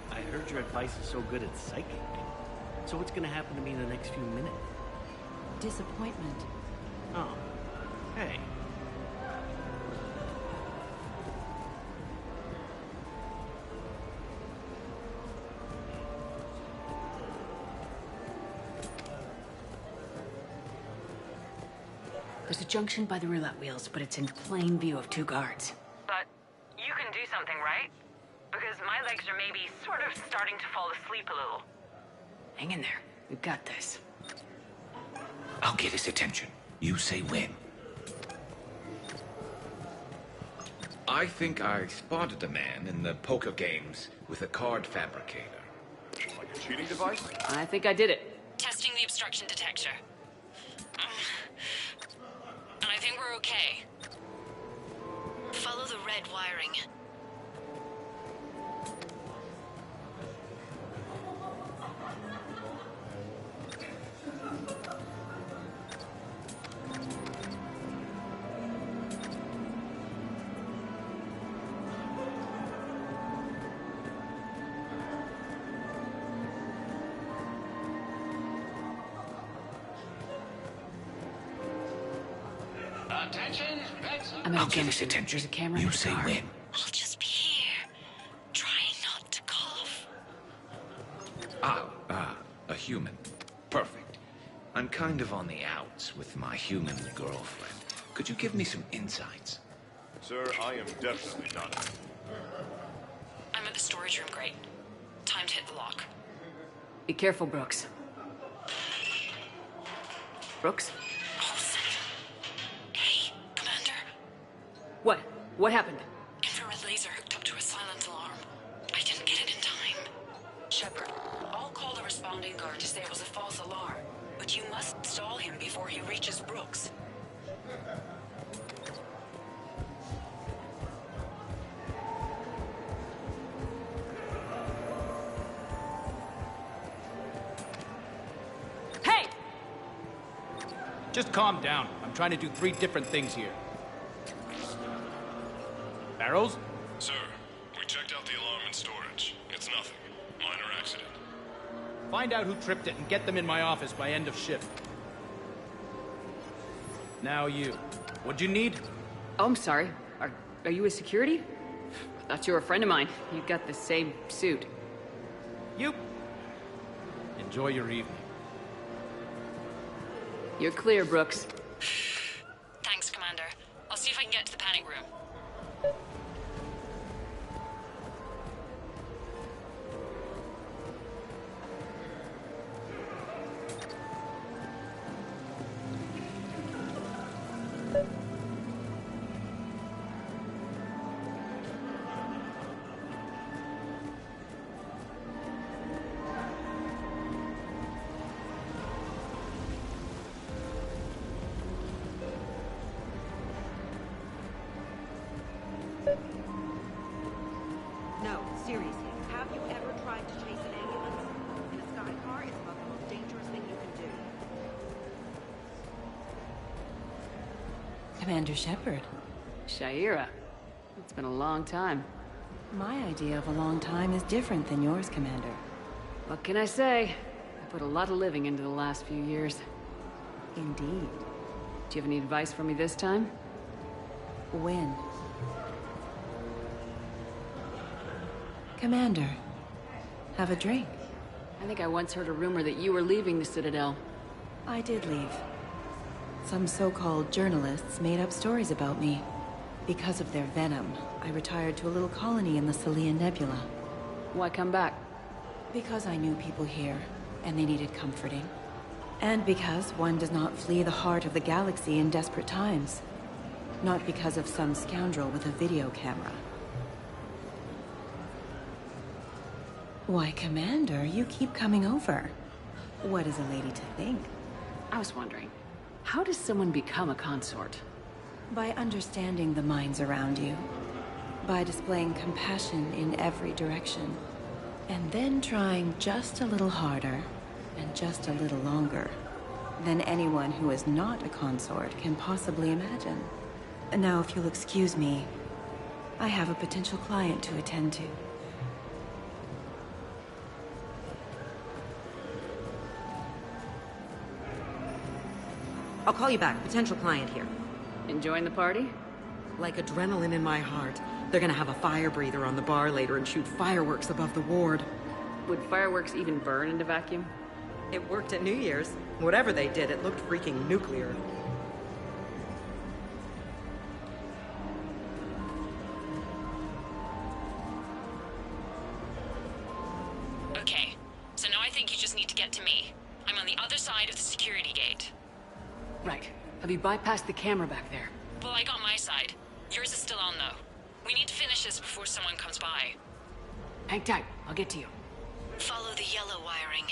I heard your advice is so good at psychic. So what's gonna happen to me in the next few minutes? Disappointment. Oh. Hey. There's a junction by the roulette wheels, but it's in plain view of 2 guards. But you can do something, right? Because my legs are maybe sort of starting to fall asleep a little. Hang in there. We've got this. I'll get his attention. You say when. I think I spotted a man in the poker games with a card fabricator. Like a cheating device? I think I did it. Testing the obstruction detector. And I think we're okay. Follow the red wiring. Attention, I'll get his attention. There's a camera. You say when. I'll just be here, trying not to cough. A human. Perfect. I'm kind of on the outs with my human girlfriend. Could you give me some insights? Sir, I am definitely not. I'm at the storage room, great. Time to hit the lock. Be careful, Brooks. Brooks? Hey, Commander. What? What happened? Infrared laser hooked up to a silent alarm. I didn't get it in time. Shepard, I'll call the responding guard to say it was a false alarm. But you must stall him before he reaches Brooks. Hey! Just calm down. I'm trying to do 3 different things here. Barrows? Sir, we checked out the alarm in storage. It's nothing. Minor accident. Find out who tripped it and get them in my office by end of shift. Now you. What'd you need? Oh, I'm sorry. Are you a security? I thought you were a friend of mine. You got the same suit. You. Enjoy your evening. You're clear, Brooks. Thanks, Commander. I'll see if I can get to the panic room. No, seriously. Have you ever tried to chase an ambulance? In a sky car, it's about the most dangerous thing you can do. Commander Shepard. Shaira. It's been a long time. My idea of a long time is different than yours, Commander. What can I say? I put a lot of living into the last few years. Indeed. Do you have any advice for me this time? When? Commander, have a drink. I think I once heard a rumor that you were leaving the Citadel. I did leave. Some so-called journalists made up stories about me. Because of their venom, I retired to a little colony in the Celian Nebula. Why come back? Because I knew people here, and they needed comforting. And because one does not flee the heart of the galaxy in desperate times. Not because of some scoundrel with a video camera. Why, Commander, you keep coming over. What is a lady to think? I was wondering, how does someone become a consort? By understanding the minds around you. By displaying compassion in every direction. And then trying just a little harder, and just a little longer, than anyone who is not a consort can possibly imagine. Now, if you'll excuse me, I have a potential client to attend to. I'll call you back. Potential client here. Enjoying the party? Like adrenaline in my heart. They're gonna have a fire breather on the bar later and shoot fireworks above the ward. Would fireworks even burn in a vacuum? It worked at New Year's. Whatever they did, it looked freaking nuclear. Okay, so now I think you just need to get to me. I'm on the other side of the security gate. Right. Have you bypassed the camera back there? Well, I got my side. Yours is still on, though. We need to finish this before someone comes by. Hang tight. I'll get to you. Follow the yellow wiring.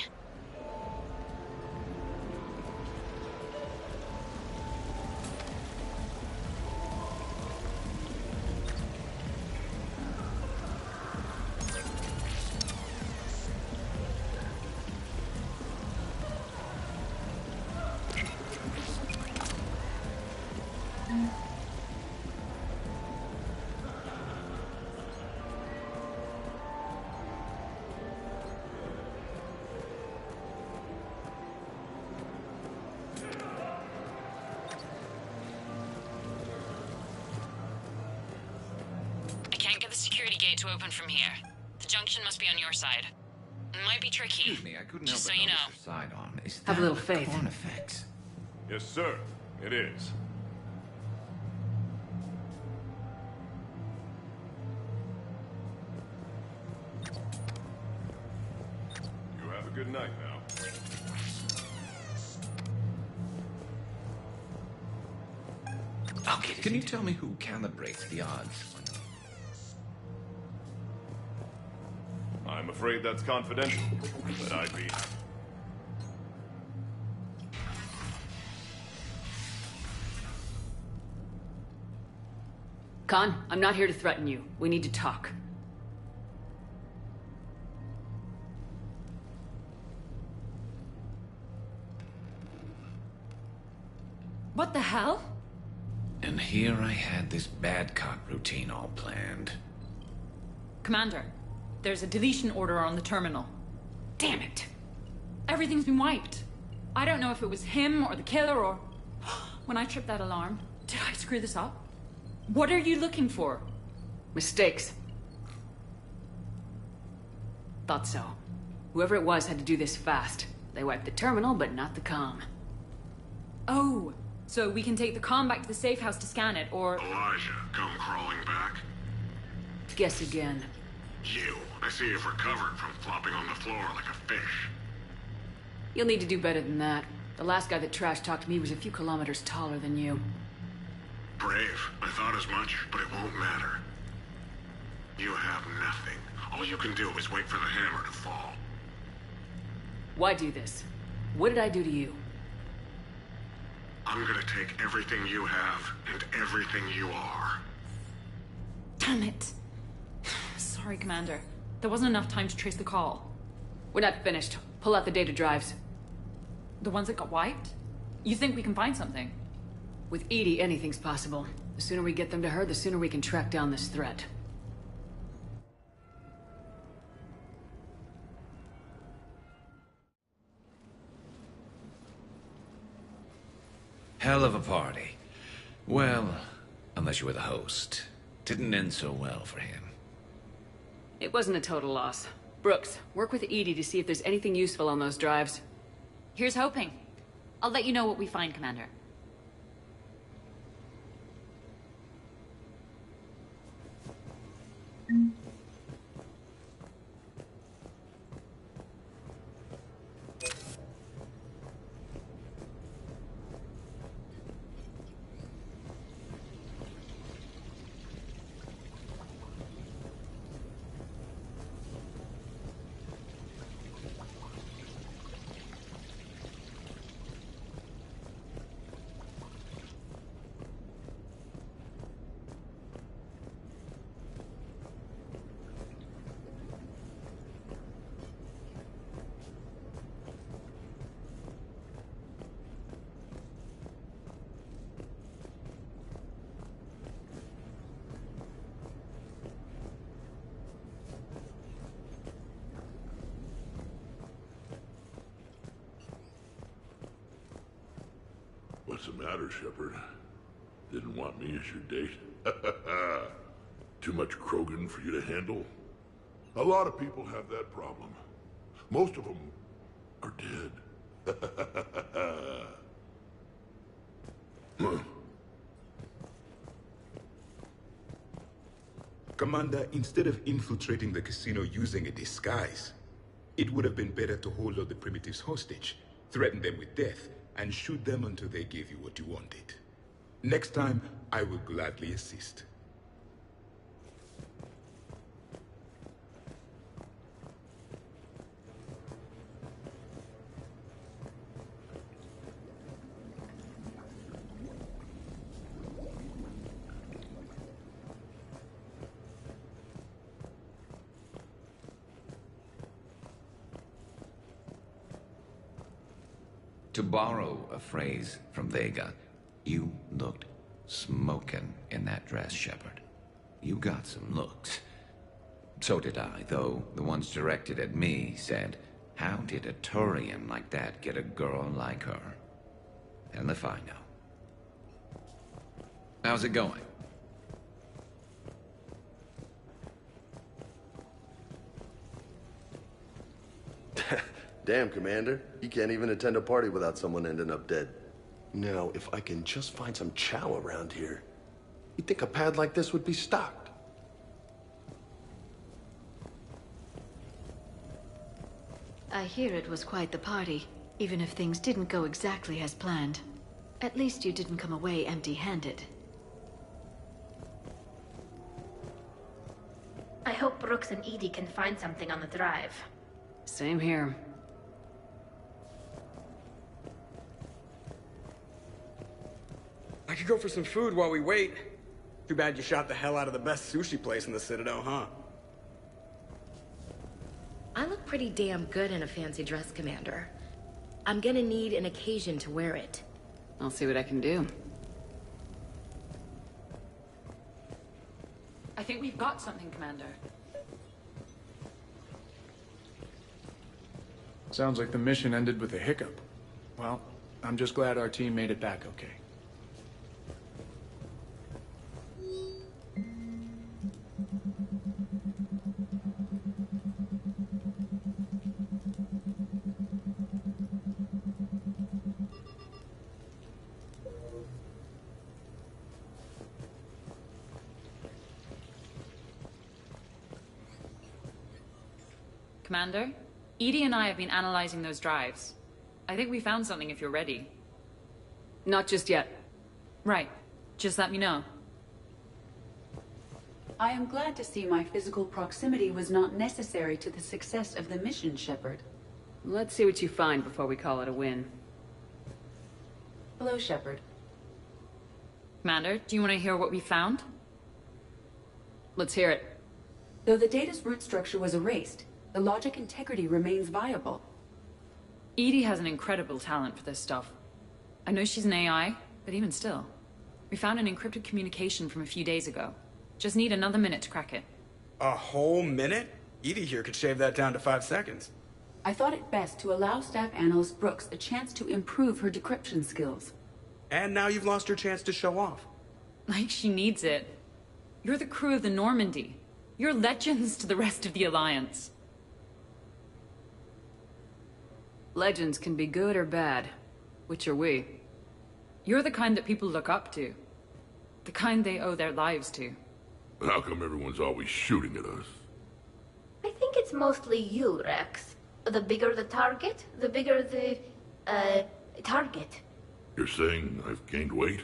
To open from here. The junction must be on your side. It might be tricky. Excuse me, I couldn't Just help so but you know. notice the side-on. Is Have a that little faith. Corn effects? Yes, sir. It is. You have a good night now. Okay, can you tell me who calibrates the odds? I'm afraid that's confidential, but I'd be... Khan, I'm not here to threaten you. We need to talk. What the hell? And here I had this bad cop routine all planned. Commander, there's a deletion order on the terminal. Damn it! Everything's been wiped. I don't know if it was him or the killer or... When I tripped that alarm, did I screw this up? What are you looking for? Mistakes. Thought so. Whoever it was had to do this fast. They wiped the terminal, but not the comm. Oh, so we can take the comm back to the safe house to scan it, or... Elijah, come crawling back. Guess again. You. I see you've recovered from flopping on the floor like a fish. You'll need to do better than that. The last guy that trash-talked me was a few kilometers taller than you. Brave. I thought as much, but it won't matter. You have nothing. All you can do is wait for the hammer to fall. Why do this? What did I do to you? I'm gonna take everything you have and everything you are. Damn it. Sorry, Commander. There wasn't enough time to trace the call. We're not finished. Pull out the data drives. The ones that got wiped? You think we can find something? With EDI, anything's possible. The sooner we get them to her, the sooner we can track down this threat. Hell of a party. Well, unless you were the host. Didn't end so well for him. It wasn't a total loss. Brooks, work with EDI to see if there's anything useful on those drives. Here's hoping. I'll let you know what we find, Commander. What's the matter, Shepard? Didn't want me as your date? Too much Krogan for you to handle? A lot of people have that problem. Most of them are dead. Commander, instead of infiltrating the casino using a disguise, it would have been better to hold all the primitives hostage, threaten them with death, and shoot them until they gave you what you wanted. Next time, I will gladly assist. To borrow a phrase from Vega, you looked smokin' in that dress, Shepard. You got some looks. So did I, though the ones directed at me said, how did a Turian like that get a girl like her? And if I know. How's it going? Damn, Commander. You can't even attend a party without someone ending up dead. Now, if I can just find some chow around here, you'd think a pad like this would be stocked. I hear it was quite the party, even if things didn't go exactly as planned. At least you didn't come away empty-handed. I hope Brooks and Edie can find something on the drive. Same here. I could go for some food while we wait. Too bad you shot the hell out of the best sushi place in the Citadel, huh? I look pretty damn good in a fancy dress, Commander. I'm gonna need an occasion to wear it. I'll see what I can do. I think we've got something, Commander. Sounds like the mission ended with a hiccup. Well, I'm just glad our team made it back okay. Commander, Edie and I have been analyzing those drives. I think we found something if you're ready. Not just yet. Right. Just let me know. I am glad to see my physical proximity was not necessary to the success of the mission, Shepard. Let's see what you find before we call it a win. Hello, Shepard. Commander, do you want to hear what we found? Let's hear it. Though the data's root structure was erased, the logic integrity remains viable. Edie has an incredible talent for this stuff. I know she's an AI, but even still. We found an encrypted communication from a few days ago. Just need another minute to crack it. A whole minute? Edie here could shave that down to 5 seconds. I thought it best to allow Staff Analyst Brooks a chance to improve her decryption skills. And now you've lost your chance to show off. Like she needs it. You're the crew of the Normandy. You're legends to the rest of the Alliance. Legends can be good or bad. Which are we? You're the kind that people look up to. The kind they owe their lives to. How come everyone's always shooting at us? I think it's mostly you, Rex. The bigger the target, the bigger the, target. You're saying I've gained weight?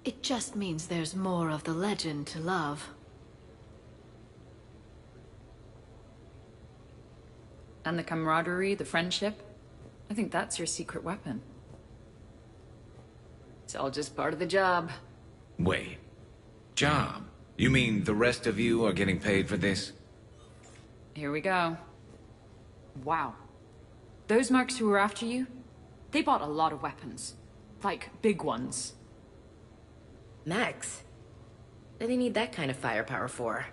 It just means there's more of the legend to love. And the camaraderie, the friendship. I think that's your secret weapon. It's all just part of the job. Wait. Job? You mean the rest of you are getting paid for this? Here we go. Wow. Those mercs who were after you, they bought a lot of weapons. Like, big ones. Max? What do they need that kind of firepower for?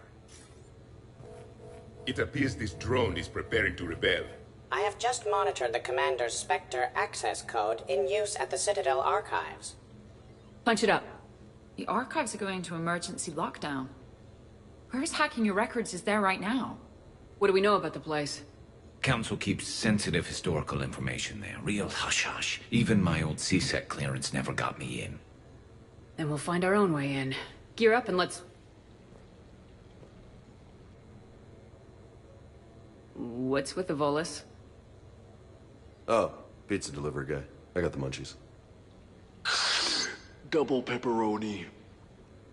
It appears this drone is preparing to rebel. I have just monitored the Commander's Spectre access code in use at the Citadel archives. Punch it up. The archives are going to emergency lockdown. Whoever's hacking your records is there right now. What do we know about the place? Council keeps sensitive historical information there. Real hush-hush. Even my old CSEC clearance never got me in. Then we'll find our own way in. Gear up and let's... What's with the Volus? Oh, pizza delivery guy. I got the munchies. Double pepperoni.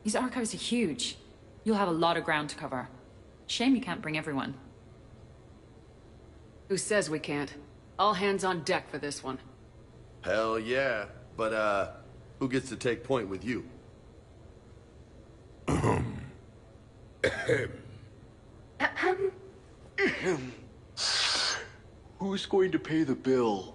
These archives are huge. You'll have a lot of ground to cover. Shame you can't bring everyone. Who says we can't? All hands on deck for this one. Hell yeah. But, who gets to take point with you? Who's going to pay the bill?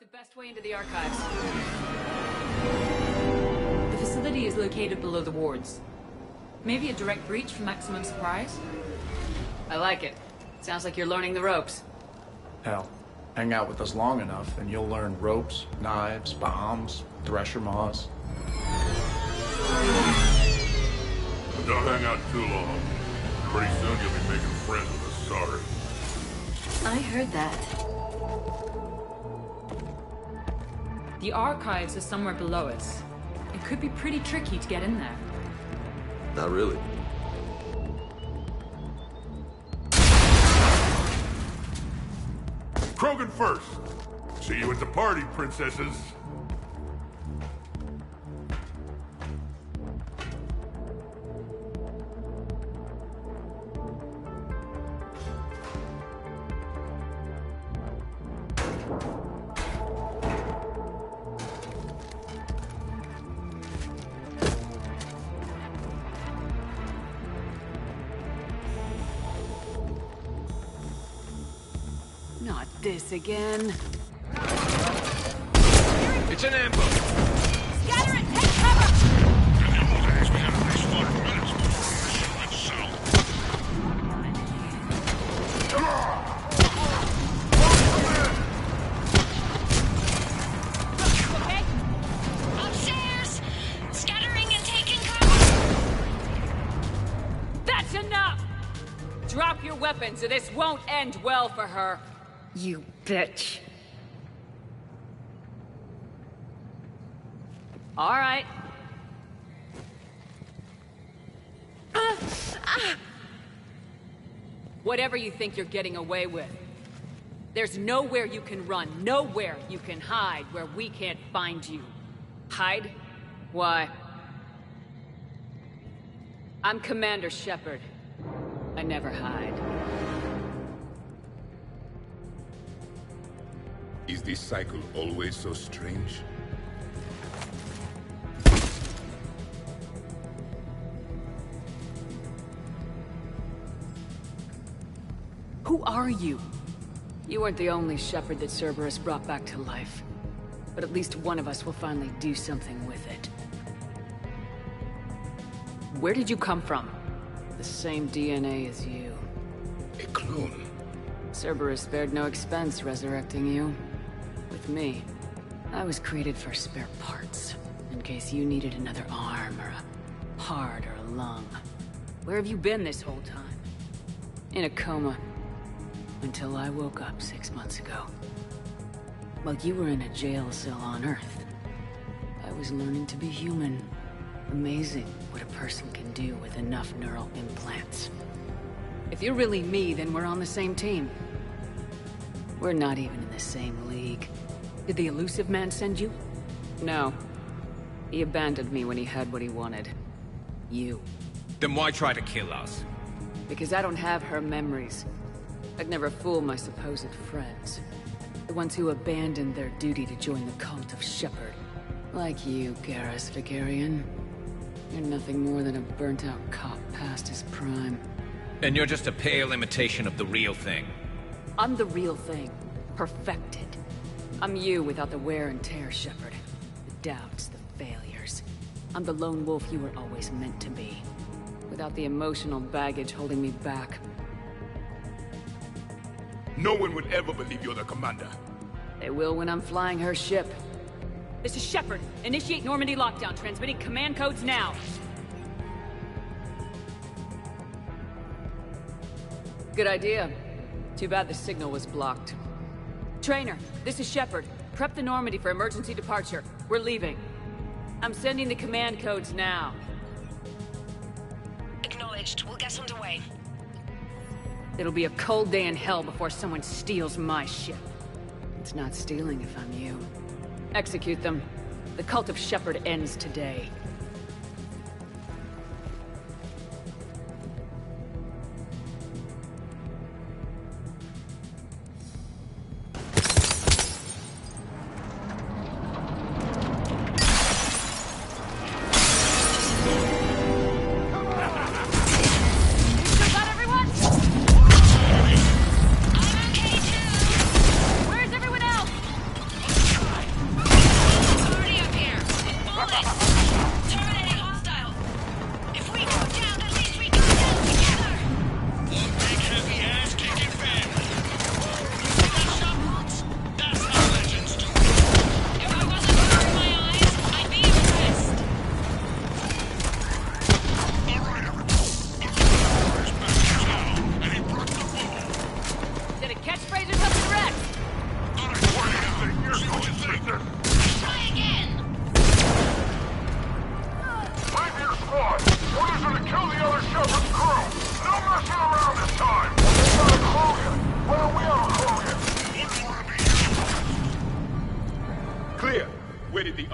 the best way into the archives. The facility is located below the wards. Maybe a direct breach for maximum surprise? I like it. Sounds like you're learning the ropes. Hell, hang out with us long enough and you'll learn ropes, knives, bombs, thresher maws. But don't hang out too long. Pretty soon you'll be making friends with us, sorry. I heard that. The archives are somewhere below us. It could be pretty tricky to get in there. Not really. Krogan first. See you at the party, princesses. Not this again. It's an ambush. Scatter and take cover! Okay? Upstairs! Scattering and taking cover! That's enough! Drop your weapons or this won't end well for her. You bitch. All right. Whatever you think you're getting away with. There's nowhere you can run, nowhere you can hide where we can't find you. Hide? Why? I'm Commander Shepard. I never hide. Is this cycle always so strange? Who are you? You weren't the only Shepard that Cerberus brought back to life. But at least one of us will finally do something with it. Where did you come from? The same DNA as you. A clone? Cerberus spared no expense resurrecting you. With me, I was created for spare parts. In case you needed another arm, or a heart, or a lung. Where have you been this whole time? In a coma. Until I woke up 6 months ago. While you were in a jail cell on Earth, I was learning to be human. Amazing what a person can do with enough neural implants. If you're really me, then we're on the same team. We're not even in the same league. Did the Elusive Man send you? No. He abandoned me when he had what he wanted. You. Then why try to kill us? Because I don't have her memories. I'd never fool my supposed friends. The ones who abandoned their duty to join the cult of Shepard. Like you, Garrus Vigarian. You're nothing more than a burnt-out cop past his prime. And you're just a pale imitation of the real thing. I'm the real thing. Perfected. I'm you without the wear and tear, Shepard. The doubts, the failures. I'm the lone wolf you were always meant to be. Without the emotional baggage holding me back. No one would ever believe you're the commander. They will when I'm flying her ship. This is Shepard. Initiate Normandy lockdown, transmitting command codes now. Good idea. Too bad the signal was blocked. Trainer, this is Shepard. Prep the Normandy for emergency departure. We're leaving. I'm sending the command codes now. Acknowledged. We'll get underway. It'll be a cold day in hell before someone steals my ship. It's not stealing if I'm you. Execute them. The cult of Shepard ends today. Where's everyone else?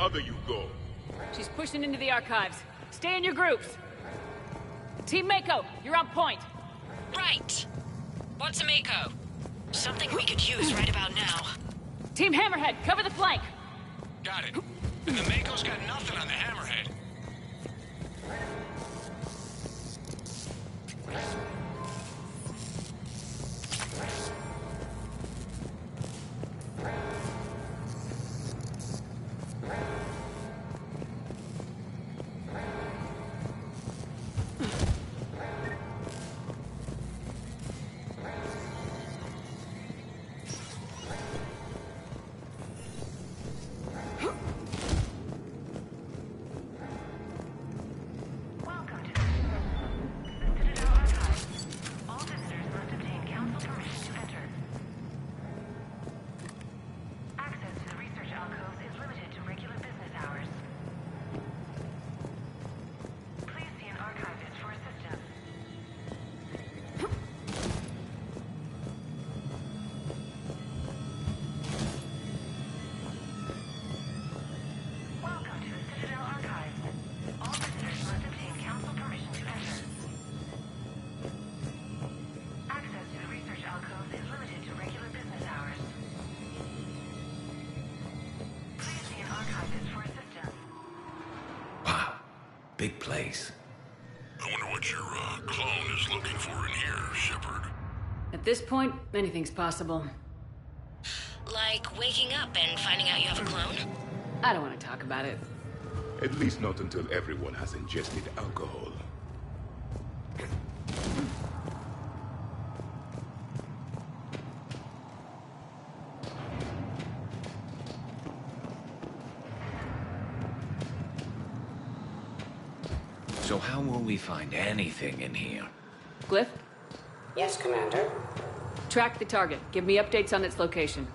other you go. She's pushing into the archives. Stay in your groups. Team Mako, you're on point. Right. What's a Mako? Something we could use right about now. Team Hammerhead, cover the flank. Got it. And the Mako's got nothing on the Hammerhead. Big place. I wonder what your clone is looking for in here, Shepard. At this point, anything's possible. Like waking up and finding out you have a clone? I don't want to talk about it. At least not until everyone has ingested alcohol. So how will we find anything in here? Glyph? Yes, Commander. Track the target. Give me updates on its location.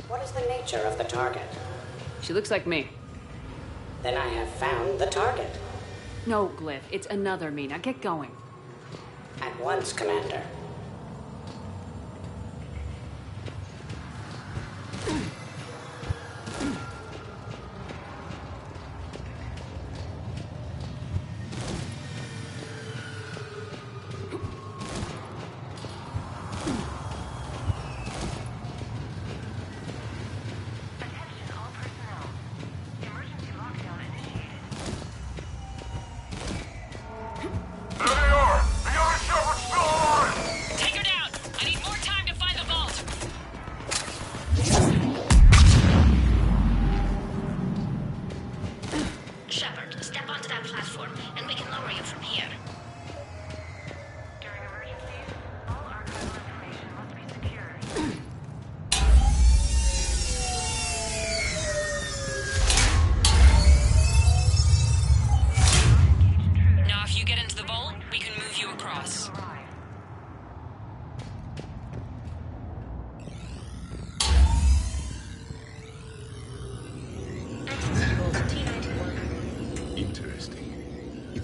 What is the nature of the target? She looks like me. Then I have found the target. No, Glyph. It's another me. Now get going. At once, Commander.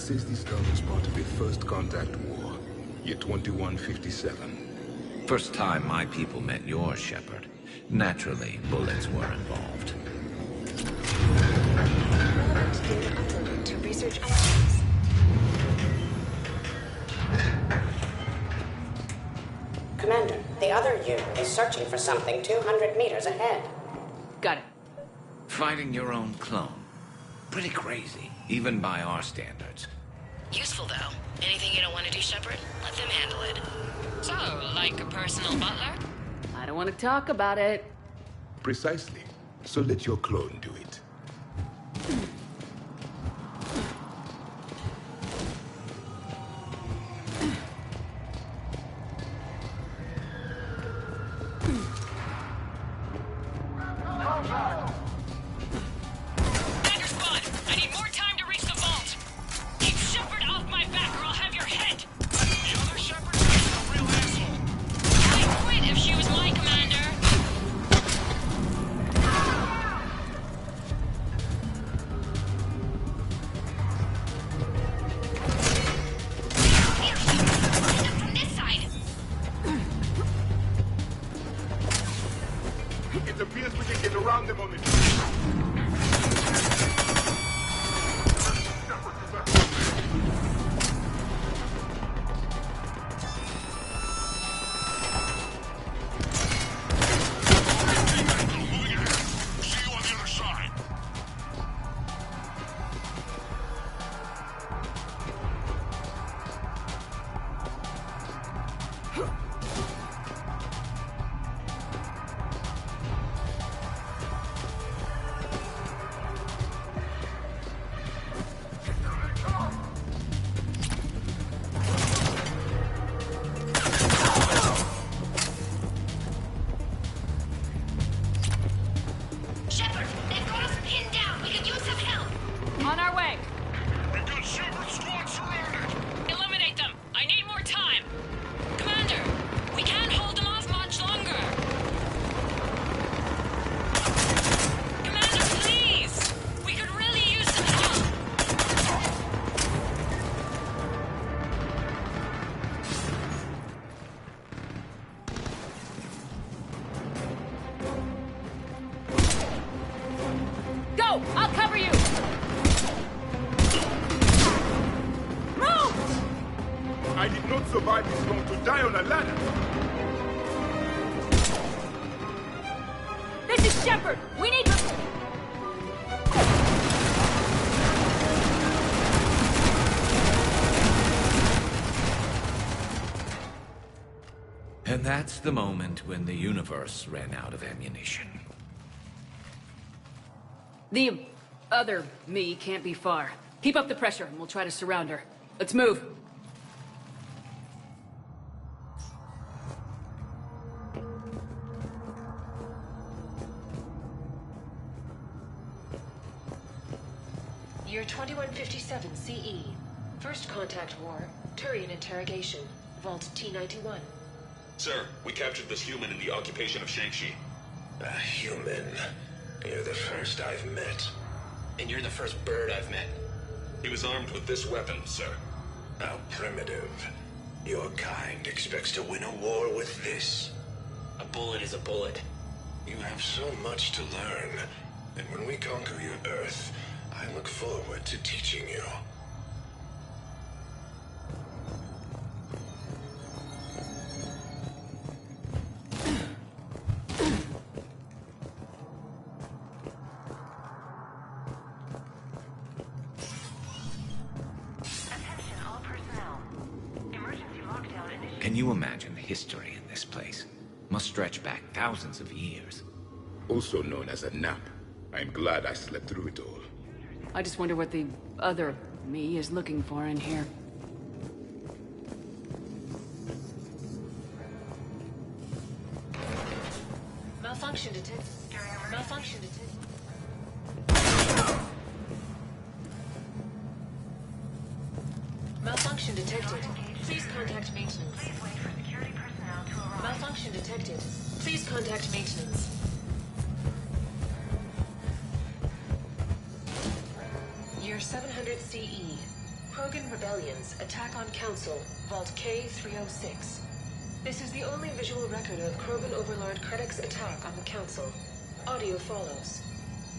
Says this town was part of the First Contact War, year 2157. First time my people met yours, Shepard. Naturally, bullets were involved. To research items. Commander, the other you is searching for something 200 meters ahead. Got it. Fighting your own clone. Pretty crazy, even by our standards. Useful, though. Anything you don't want to do, Shepard? Let them handle it. So, like a personal butler? I don't want to talk about it. Precisely. So let your clone do it. Shepard, they've got us pinned down. We could use some help. On our way. We've got Shepard squad surrounded. Eliminate them! I need more time! Commander, we can't hold them off much longer! Commander, please! We could really use some help! Go! I'll cover you! Move! I did not survive this long to die on a ladder. This is Shepard! We need to... And that's the moment when the universe ran out of ammunition. The other me can't be far. Keep up the pressure and we'll try to surround her. Let's move. Year 2157 CE. First contact war. Turian interrogation. Vault T-91. Sir, we captured this human in the occupation of Shang-Chi. A human? You're the first I've met. And you're the first bird I've met. He was armed with this weapon, sir. How primitive. Your kind expects to win a war with this. A bullet is a bullet. You have so much to learn. And when we conquer your Earth, I look forward to teaching you. Can you imagine history in this place? Must stretch back thousands of years. Also known as a nap. I'm glad I slept through it all. I just wonder what the other me is looking for in here. Malfunction detected. Malfunction detected. Malfunction detected. Please contact maintenance. Please wait for security personnel to arrive. Malfunction detected. Please contact maintenance. Year 700 CE. Krogan rebellions. Attack on Council. Vault K-306. This is the only visual record of Krogan Overlord Krennic's attack on the Council. Audio follows.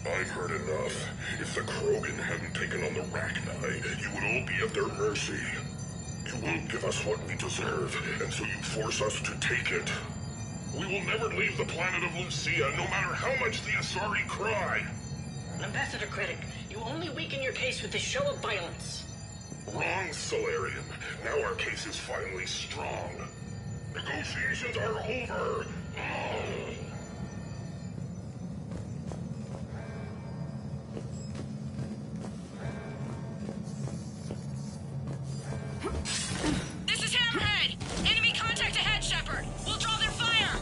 I've heard enough. If the Krogan hadn't taken on the Rachni, you would all be at their mercy. You won't give us what we deserve, and so you force us to take it. We will never leave the planet of Lucia, no matter how much the Asari cry. Ambassador Krennic, you only weaken your case with this show of violence. Wrong, Solarian. Now our case is finally strong. Negotiations are over. This is Hammerhead! Enemy contact ahead, Shepard! We'll draw their fire!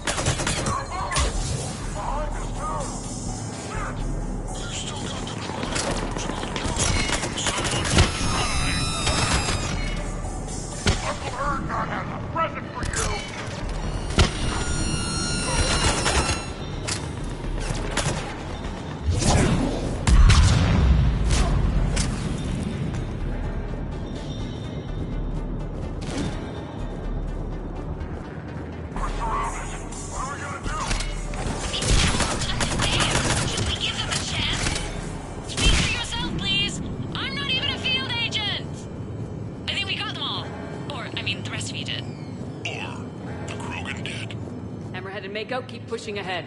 Uncle Erdogan has a present for you! Should we give them a chance? Speak for yourself, please! I'm not even a field agent! I think we got them all. Or, I mean, the rest of you did. Hammerhead and Mako, keep pushing ahead.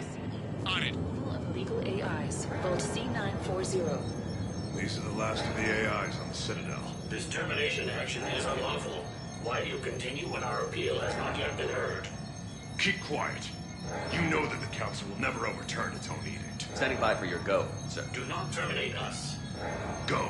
On it. Of legal AIs. Vault C-940. These are the last of the AIs on the Citadel. This termination action is unlawful. Why do you continue when our appeal has not yet been heard? Keep quiet. You know that the Council will never overturn its own edict. Standing by for your go, sir. Do not terminate us. Go.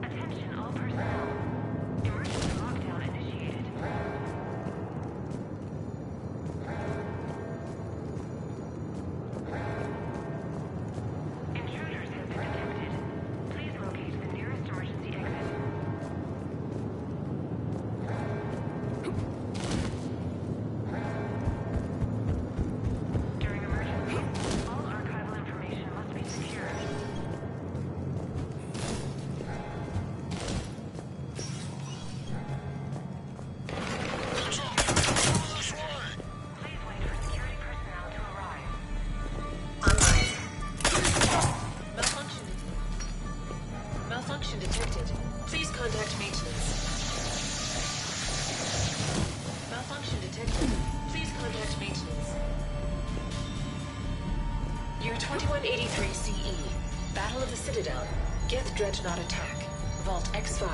Attention all personnel. Emergency lockdown initiated. Intruders have been detected. Please locate the nearest emergency exit. During emergency, all archival information must be secured. Please wait for security personnel to arrive. Malfunction. Malfunction detected. Please contact maintenance. Malfunction detected. Please contact maintenance. Year 2183 CE. Battle of the Citadel. Geth Dreadnought attack. Vault X5.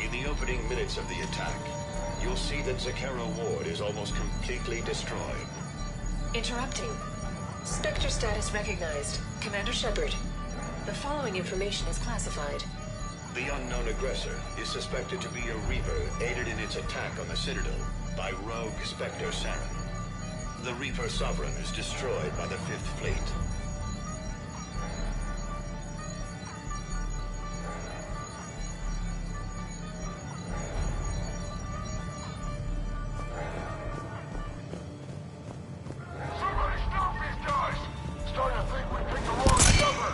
In the opening minutes of the attack, you'll see that Zakera Ward is almost completely destroyed. Interrupting. Spectre status recognized. Commander Shepard. The following information is classified. The unknown aggressor is suspected to be a Reaper aided in its attack on the Citadel by rogue Spectre Saren. The Reaper Sovereign is destroyed by the Fifth Fleet. Somebody stop these guys! Starting to think we picked the wrong cover!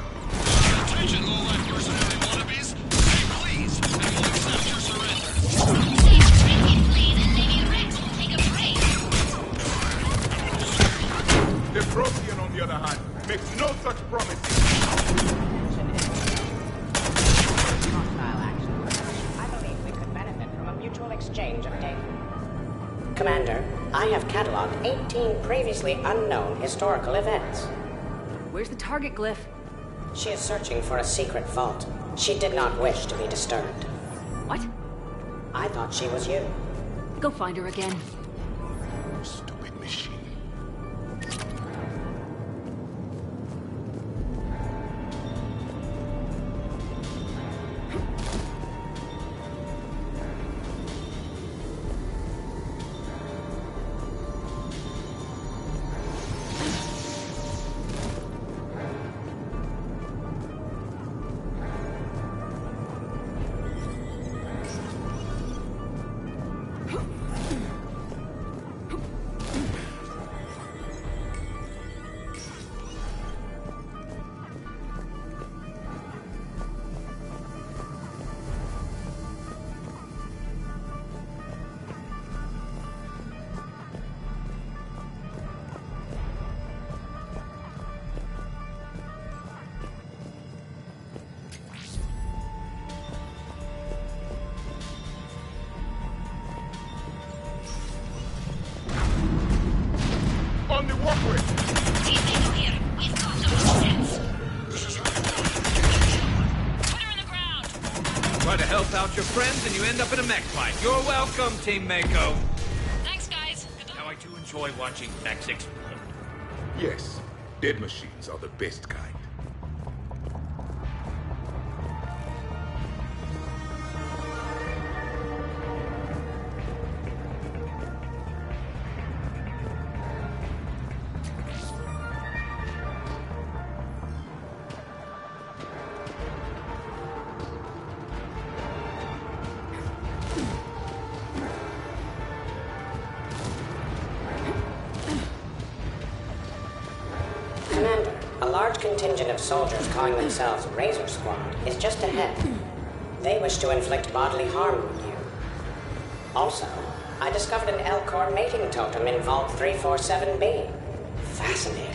Attention, low-life mercenary wannabes. Hey, please, and we'll accept your surrender. The Prothean, on the other hand, makes no such promises. Hostile action. I believe we could benefit from a mutual exchange of data. Commander, I have cataloged 18 previously unknown historical events. Where's the target glyph? She is searching for a secret vault. She did not wish to be disturbed. What? I thought she was you. Go find her again. Stupid machine. On the walkway! Try to help out your friends and you end up in a mech fight. You're welcome, Team Mako. Thanks, guys. Now I do enjoy watching mechs explode. Yes, dead machines are the best kind. Commander, a large contingent of soldiers calling themselves Razor Squad is just ahead. They wish to inflict bodily harm on you. Also, I discovered an Elcor mating totem in Vault 347B. Fascinating.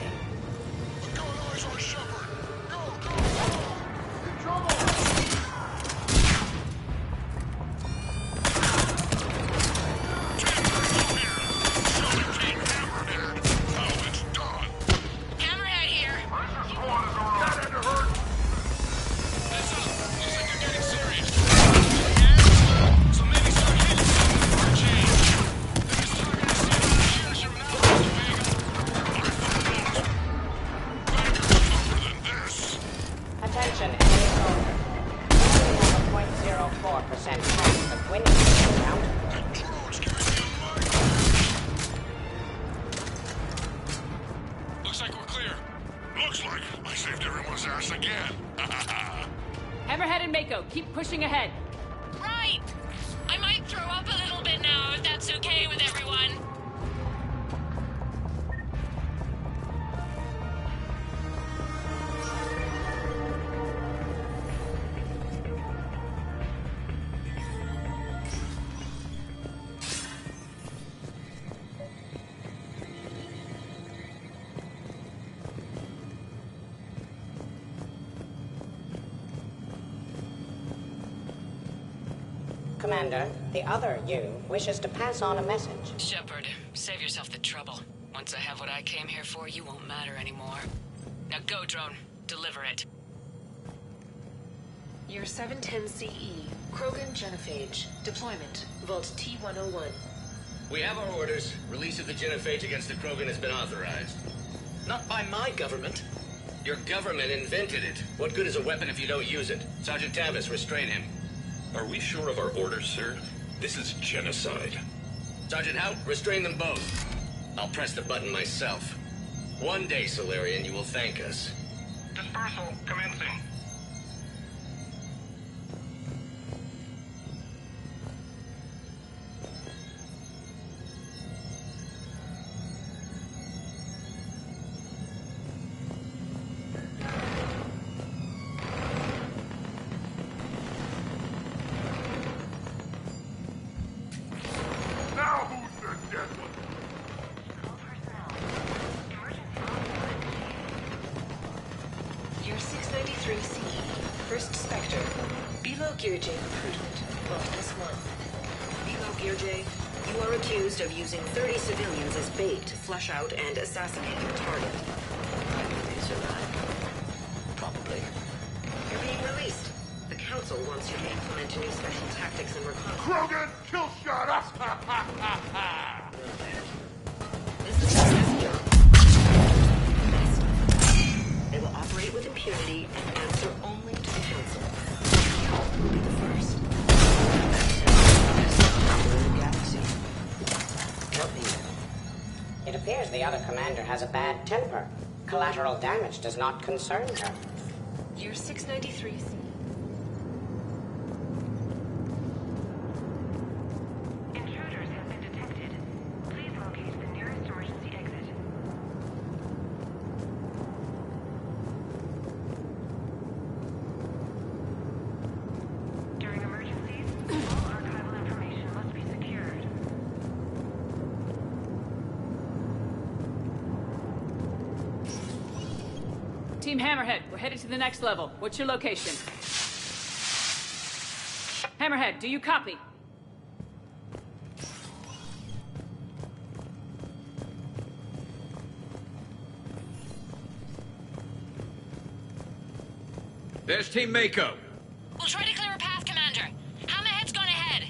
pushing ahead. Right! I might throw up a little bit now, if that's okay with everyone. Commander, the other you wishes to pass on a message. Shepard, save yourself the trouble. Once I have what I came here for, you won't matter anymore. Now go, drone. Deliver it. Year 710 CE, Krogan Genophage. Deployment, Vault T-101. We have our orders. Release of the genophage against the Krogan has been authorized. Not by my government. Your government invented it. What good is a weapon if you don't use it? Sergeant Tavis, restrain him. Are we sure of our orders, sir? This is genocide. Sergeant Hout, restrain them both. I'll press the button myself. One day, Solarian, you will thank us. Dispersal commencing. Now who's the dead one? Year 693 CE, First Spectre. Below Gear J recruitment, Vault S1. Below Gear J, you are accused of using 30 civilians as bait to flush out and assassinate your target. I believe so, probably. You're being released. The Council wants you to implement new special tactics and reconnaissance. Krogan, kill shot us! This is a test job. They will operate with impunity and answer only to the Council. You will be the first. Help me. It appears the other commander has a bad temper. Collateral damage does not concern her. Year 693 CE. Intruders have been detected. Please locate the nearest emergency exit. During emergencies, all archival information must be secured. Team Hammerhead, we're headed to the next level. What's your location? Hammerhead, do you copy? There's Team Mako. We'll try to clear a path, Commander. Hammerhead's gone ahead.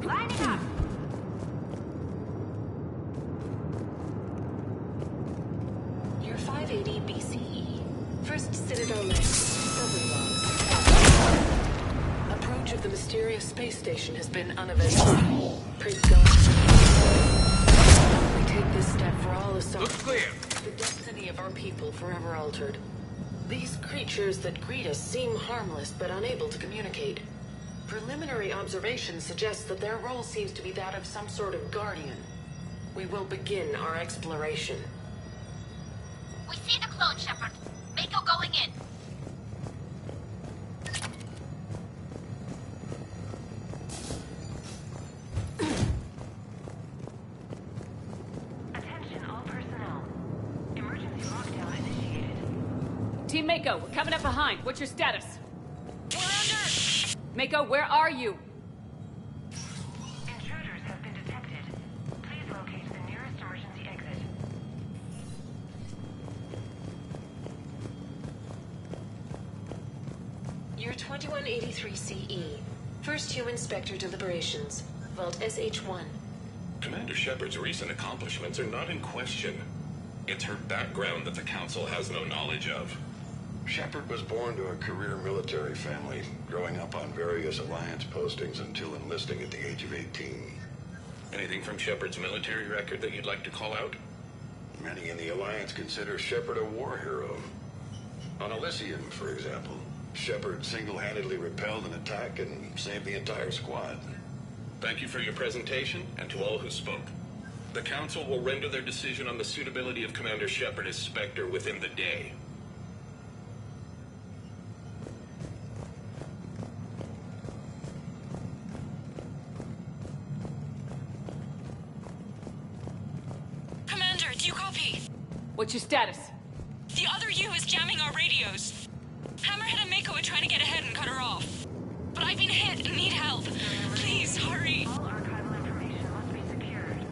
Lining up! Year 580 BCE. First Citadel Land. Discovery logs. Approach of the mysterious space station has been uneventful. Praise God. We take this step for all the Looks clear. The destiny of our people forever altered. These creatures that greet us seem harmless but unable to communicate. Preliminary observations suggest that their role seems to be that of some sort of guardian. We will begin our exploration. We see the clone, Shepard. Mako going in. Attention all personnel. Emergency lockdown initiated. Team Mako, we're coming up behind. What's your status? We're under! Mako, where are you? Intruders have been detected. Please locate the nearest emergency exit. You're 2183 CE. First Human Spectre deliberations. Vault SH1. Commander Shepard's recent accomplishments are not in question. It's her background that the Council has no knowledge of. Shepard was born to a career military family, growing up on various Alliance postings until enlisting at the age of 18. Anything from Shepard's military record that you'd like to call out? Many in the Alliance consider Shepard a war hero. On Elysium, for example, Shepard single-handedly repelled an attack and saved the entire squad. Thank you for your presentation, and to all who spoke. The Council will render their decision on the suitability of Commander Shepard as Spectre within the day. Commander, do you copy? What's your status? The other U is jamming our radios. Hammerhead and Mako are trying to get ahead and cut her off. But I've been hit and need help. Please, hurry. All archival information must be secured.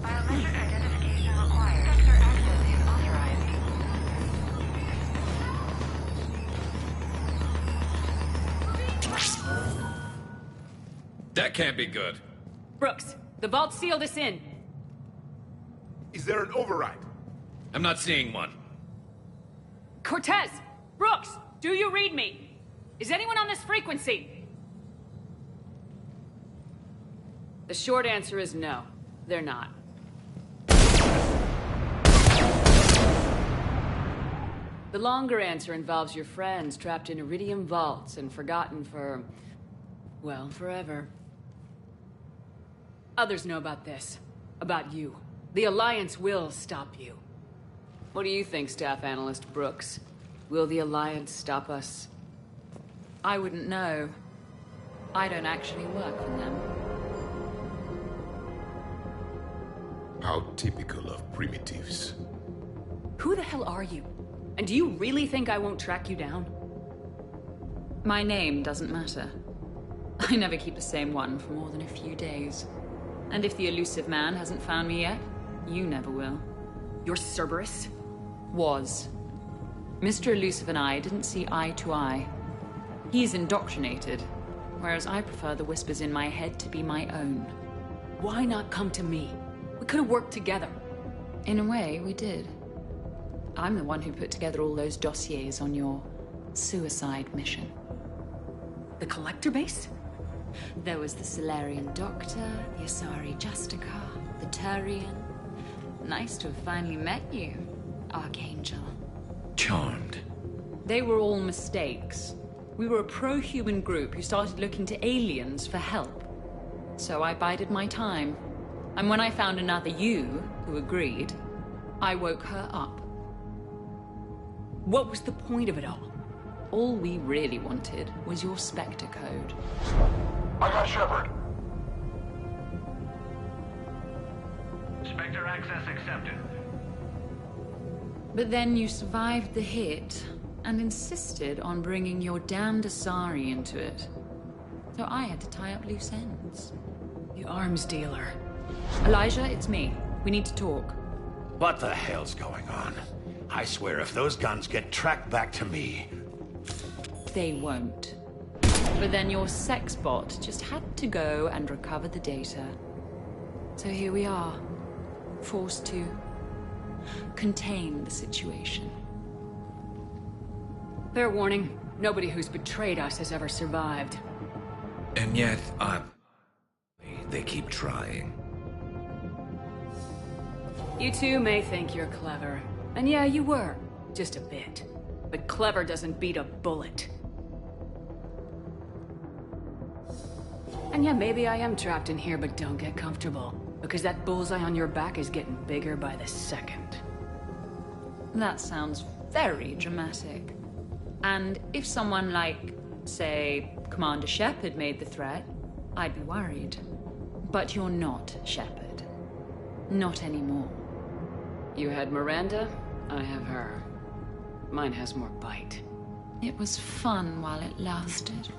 Biometric identification required. Sector access is authorized. That can't be good. Brooks, the vault sealed us in. Is there an override? I'm not seeing one. Cortez! Brooks! Do you read me? Is anyone on this frequency? The short answer is no. They're not. The longer answer involves your friends trapped in Iridium vaults and forgotten for... well, forever. Others know about this. About you. The Alliance will stop you. What do you think, Staff Analyst Brooks? Will the Alliance stop us? I wouldn't know. I don't actually work for them. How typical of primitives. Who the hell are you? And do you really think I won't track you down? My name doesn't matter. I never keep the same one for more than a few days. And if the elusive man hasn't found me yet, you never will. You're Cerberus? Was. Mr. Elusive and I didn't see eye to eye. He's indoctrinated, whereas I prefer the whispers in my head to be my own. Why not come to me? We could have worked together. In a way, we did. I'm the one who put together all those dossiers on your suicide mission. The Collector base? There was the Solarian Doctor, the Asari Justica, the Turian. Nice to have finally met you, Archangel. Charmed. They were all mistakes. We were a pro-human group who started looking to aliens for help. So I bided my time. And when I found another you who agreed, I woke her up. What was the point of it all? All we really wanted was your Spectre code. I got Shepard. Spectre access accepted. But then you survived the hit and insisted on bringing your damned Asari into it. So I had to tie up loose ends. The arms dealer. Elijah, it's me. We need to talk. What the hell's going on? I swear if those guns get tracked back to me... They won't. But then your sex bot just had to go and recover the data. So here we are, forced to contain the situation. Fair warning, nobody who's betrayed us has ever survived. And yet, they keep trying. You two may think you're clever. And yeah, you were. Just a bit. But clever doesn't beat a bullet. And yeah, maybe I am trapped in here, but don't get comfortable. Because that bullseye on your back is getting bigger by the second. That sounds very dramatic. And if someone like, say, Commander Shepard made the threat, I'd be worried. But you're not Shepard. Not anymore. You had Miranda, I have her. Mine has more bite. It was fun while it lasted.